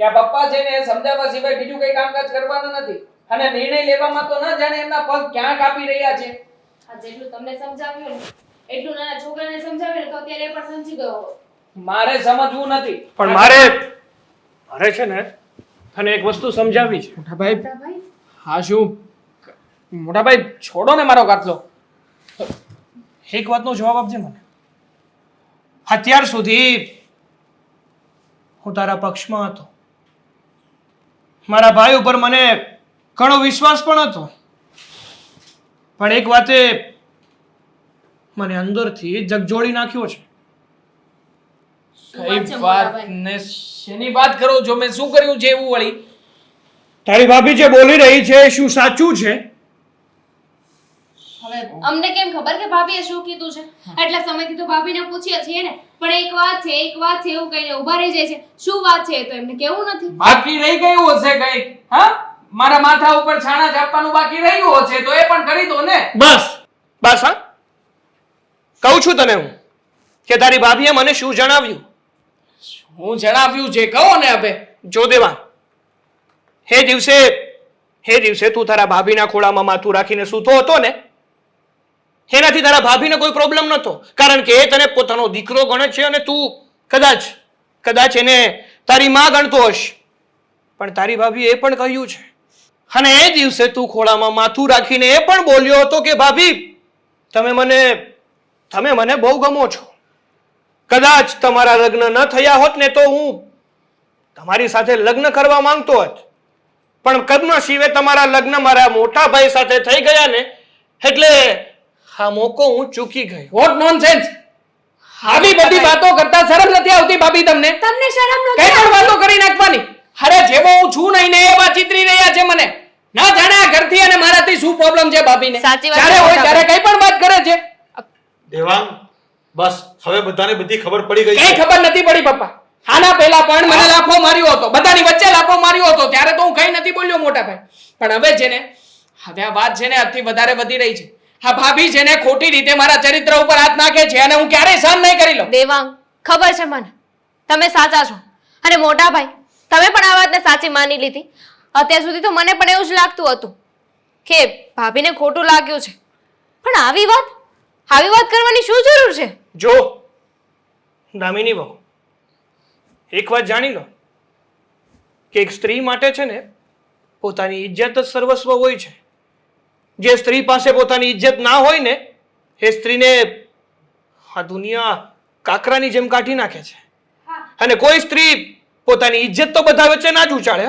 કે આ પપ્પા છે ને એ સમજાવવા સિવાય બીજું કઈ કામકાજ કરવાના નથી. અને નિર્ણય લેવામાં તો ના જાણે એમના પગ ક્યાં કાપી રહ્યા છે. આ જેટલું તમને સમજાવ્યું ને એટલું નાના છોકરાને સમજાવ્યું ને તો અત્યારે એ પણ સમજી ગયો હોત. મારે સમજવું નથી. પણ મારે છે ને તને એક વસ્તુ સમજાવી છે. મોટાભાઈ હા શું? મોટાભાઈ છોડો ને મારો કાટલો. એક વાતનો જવાબ આપજે મને. અત્યાર સુધી હું તારા પક્ષમાં હતો. મારા ભાઈ ઉપર મને ઘણો વિશ્વાસ પણ હતો. પણ એક વાતે મને અંદરથી જગજોડી નાખ્યો છે. શું વાત છે કઈ વાત મોટાભાઈ? ને શેની વાત કરો છો? મેં શું કર્યું છે એવું વળી? તારી ભાભી જે બોલી રહી છે એ શું સાચું છે? હવે અમને કેમ ખબર કે ભાભીએ શું કીધું છે? એટલા સમયથી તો ભાભીને પૂછીએ છીએ ને, પણ એક વાત છે એવું કહીને ઊભા રહી જાય છે. શું વાત છે એ તો એમને કેવું નથી. બાકી રહી ગયું હશે કઈ? હા, મારા માથા ઉપર છાણા ચાપવાનું બાકી રહ્યું હશે તો એ પણ કરી દો ને. બસ હા, કહું છું તને હું કે તારી ભાભીએ મને શું જણાવ્યું. હું જણાવ્યું છે કહો ને હવે. જો દેવા, એ દિવસે તું તારા ભાભીના ખોળામાં માથું રાખીને સૂતો હતો ને, એનાથી તારા ભાભીને કોઈ પ્રોબ્લેમ નહોતો, કારણ કે એ તને પોતાનો દીકરો ગણે છે અને તું કદાચ એને તારી માં ગણતો હશે. પણ તારી ભાભીએ એ પણ કહ્યું છે અને એ દિવસે તું ખોળામાં માથું રાખીને એ પણ બોલ્યો હતો કે ભાભી તમે મને બહુ ગમો છો. કદાચ તમારા લગ્ન ન થયા હોત ને તો હું તમારી સાથે લગ્ન કરવા માંગતો હોત, પણ કદનસીબે તમારા લગ્ન મારા મોટા ભાઈ સાથે થઈ ગયા ને, એટલે આ મોકો હું ચૂકી ગયો. What nonsense! આવી બધી વાતો કરતા શરમ નથી આવતી ભાભી તમને? તમને શરમ કઈ નથી પણ વાતો કરી નાખવાની. અરે જેવો હું છું નહીં ને એવા ચિતરી રહ્યા છે મને. ના જાણે આ ઘરથી અને મારાથી શું પ્રોબ્લેમ છે ભાભીને. સાચી વાત જ્યારે છે, હોય ત્યારે કઈ પણ વાત કરે છે. દેવાંગ, બસ હવે બધાને બધી ખબર પડી ગઈ કઈ છે. ખબર નથી પડી પપ્પા. આના પહેલા પણ મને લાફો માર્યો હતો, બધાની વચ્ચે લાફો માર્યો હતો, ત્યારે તો હું કઈ નથી બોલ્યો મોટા ભાઈ. પણ હવે છે ને, હવે આ વાત છે ને આજથી વધારે વધી રહી છે. આ ભાભી છે ને ખોટી રીતે મારા ચરિત્ર ઉપર હાથ નાખે છે અને હું ક્યારેય સહન નહીં કરી લઉં. દેવાંગ, ખબર છે મને તમે સાચા છો, અને મોટા ભાઈ તમે પણ આ વાતને સાચી માની લીધી. અત્યાર સુધી તો મને પણ એવું જ લાગતું હતું કે ભાભીને ખોટું લાગ્યું છે, પણ આવી વાત કરવાની શું જરૂર છે? જો દામિની બહુ, એક વાત જાણી લો કે એક સ્ત્રી માટે છે ને પોતાની ઇજ્જત જ સર્વસ્વ હોય છે. જે સ્ત્રી પાસે પોતાની ઇજ્જત ના હોય ને, એ સ્ત્રીને આ દુનિયા કાકરાની જેમ કાઢી નાખે છે. અને કોઈ સ્ત્રી પોતાની ઇજ્જત તો બધા વચ્ચે ના જ ઉચાળે.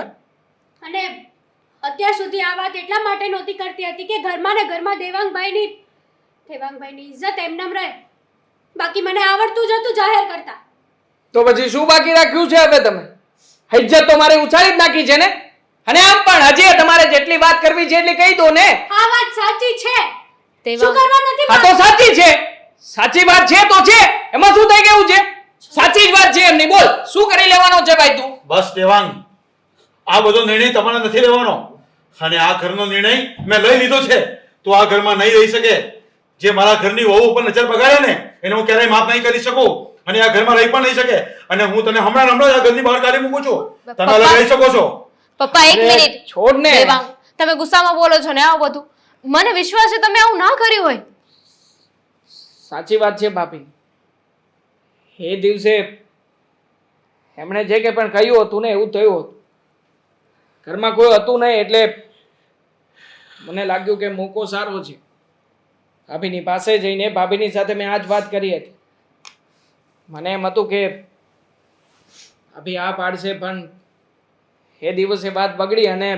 અને અત્યાર સુધી આ વાત એટલા માટે નહોતી કરતી હતી કે ઘરમાં ને ઘરમાં દેવાંગભાઈની ઇજ્જત એમનેમ રહે. બાકી મને આવડતું જ હતું જાહેર કરતા. તો પછી શું બાકી રાખ્યું છે હવે તમે? ઇજ્જત તો મારે ઉછાળી જ નાખી છે ને. અને આમ પણ હજી તમારે જેટલી વાત કરવી છે એટલી કહી દો ને. આ વાત સાચી છે. દેવાંગ, શું કરવા નથી આ તો સાચી છે. સાચી વાત છે તો છે, એમાં શું થઈ ગયું છે? સાચી જ વાત છે એમની. બોલ, શું કરી લેવાનો છે ભાઈ તું? બસ દેવાંગ, આ બધો નિર્ણય તમારે નથી લેવાનો. અને આ ઘરનો નિર્ણય મેં લઈ લીધો છે. તું આ ઘરમાં નહીં રહી શકે. જે મારા ઘરની વહુ ઉપર નજર બગાડે ને એને હું ક્યારેય માફ નહીં કરી શકું, અને આ ઘરમાં રહી પણ નહીં શકે. અને હું તને હમણાં જ આ ઘરની બહાર કાઢી મૂકું છું. તમે અલગ રહી શકો છો. પપ્પા એક અરે, મિનિટ. છોડ ને. દેવાંગ, તમે ગુસ્સામાં બોલો છો ને આવું બધું. મને વિશ્વાસ છે તમે આવું ના કર્યું હોય. સાચી વાત છે ભાભી. એ દિવસે એમણે જે કે પણ કહ્યું હતું ને એવું થયું હતું. ઘરમાં કોઈ હતું નહીં એટલે મને લાગ્યું કે મોકો સારો છે. ભાભીની પાસે જઈને ભાભીની સાથે મેં આ જ વાત કરી હતી. મને એમ હતું કે ભાભી આ પાડશે, પણ એ દિવસે વાત બગડી અને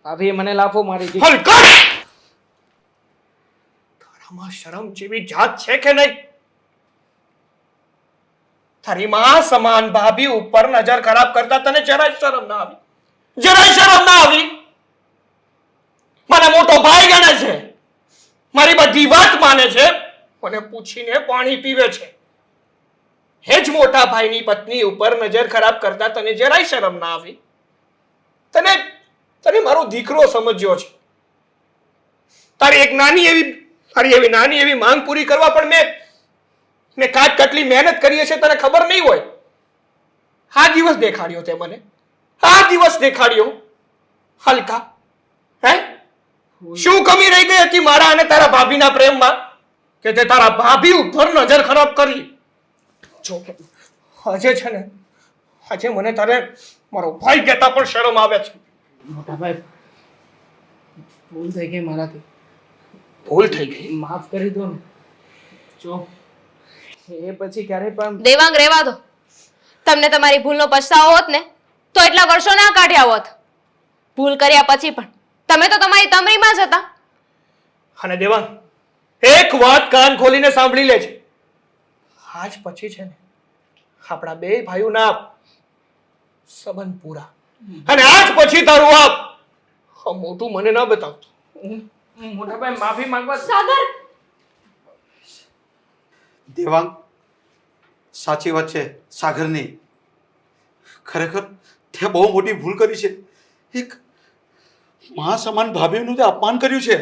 ભાભીએ મને લાફો મારી દીધી. હલકટ! તારામાં શરમ જેવી જાત છે કે નહીં? તારી માં સમાન ભાભી ઉપર નજર ખરાબ કરતા તને જરાય શરમ ના આવી? જરાય શરમ ના આવી? મને મોટો ભાઈ ગણે છે, મારી બધી વાત માને છે, મને પૂછીને પાણી પીવે છે. હે જ મોટા ભાઈની પત્ની ઉપર નજર ખરાબ કરતા તને જરાય શરમ ના આવી? તને મારો દીકરો સમજ્યો છે. તારી એવી નાની એવી માંગ પૂરી કરવા પણ મેં કાટ કટલી મહેનત કરી છે, તને ખબર નહીં હોય. આ દિવસ દેખાડ્યો તે મને, આ દિવસ દેખાડ્યો. હલકા, હે શું કમી રહી ગઈ હતી મારા અને તારા ભાભીના પ્રેમમાં કે તે તારા ભાભી ઉપર નજર ખરાબ કરી? જો આજે છે ને, આજે મને તારે મારો ભાઈ કહેતા પણ શરમ આવે છે. મોટા ભાઈ ભૂલ થઈ ગઈ મારાથી, ભૂલ થઈ ગઈ. માફ કરી દો ને. જો એ પછી ક્યારેય પણ દેવાંગ રહેવા દો. તમને તમારી ભૂલનો પછતાવો હોત ને તો એટલા વર્ષો ના કાઢ્યા હોત. ભૂલ કર્યા પછી પણ તમે તો તમારી તમરીમાં જ હતા. અને દેવાંગ, એક વાત કાન ખોલીને સાંભળી લેજે. આજ પછી છે ને આપણા બે ભાઈઓના સંબંધ પૂરા. અને આજ પછી તારું આ મોટું મને ન બતાવતો. મોટા ભાઈ માફી માંગવા સાગર, દેવાંગ, સાચી વાત છે સાગરની. ખરેખર તે બહુ મોટી ભૂલ કરી છે. એક મા સમાન ભાભીનું તે અપમાન કર્યું છે.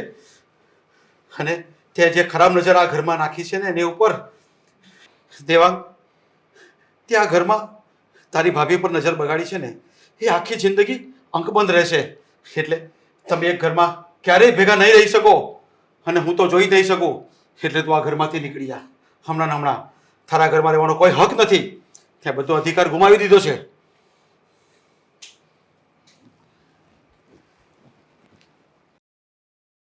અને તે જે ખરાબ નજર આ ઘરમાં નાખી છે ને એની ઉપર, દેવાંગ, તે આ ઘરમાં તારી ભાભી પર નજર બગાડી છે ને એ આખી જિંદગી અંકબંધ રહેશે. એટલે તમે એક ઘરમાં ક્યારેય ભેગા નહીં રહી શકો. અને હું તો જોઈ નહીં શકું. એટલે તું આ ઘરમાંથી નીકળી જા હમણાં. તારા ઘરમાં રહેવાનો કોઈ હક નથી. તે બધો અધિકાર ગુમાવી દીધો છે.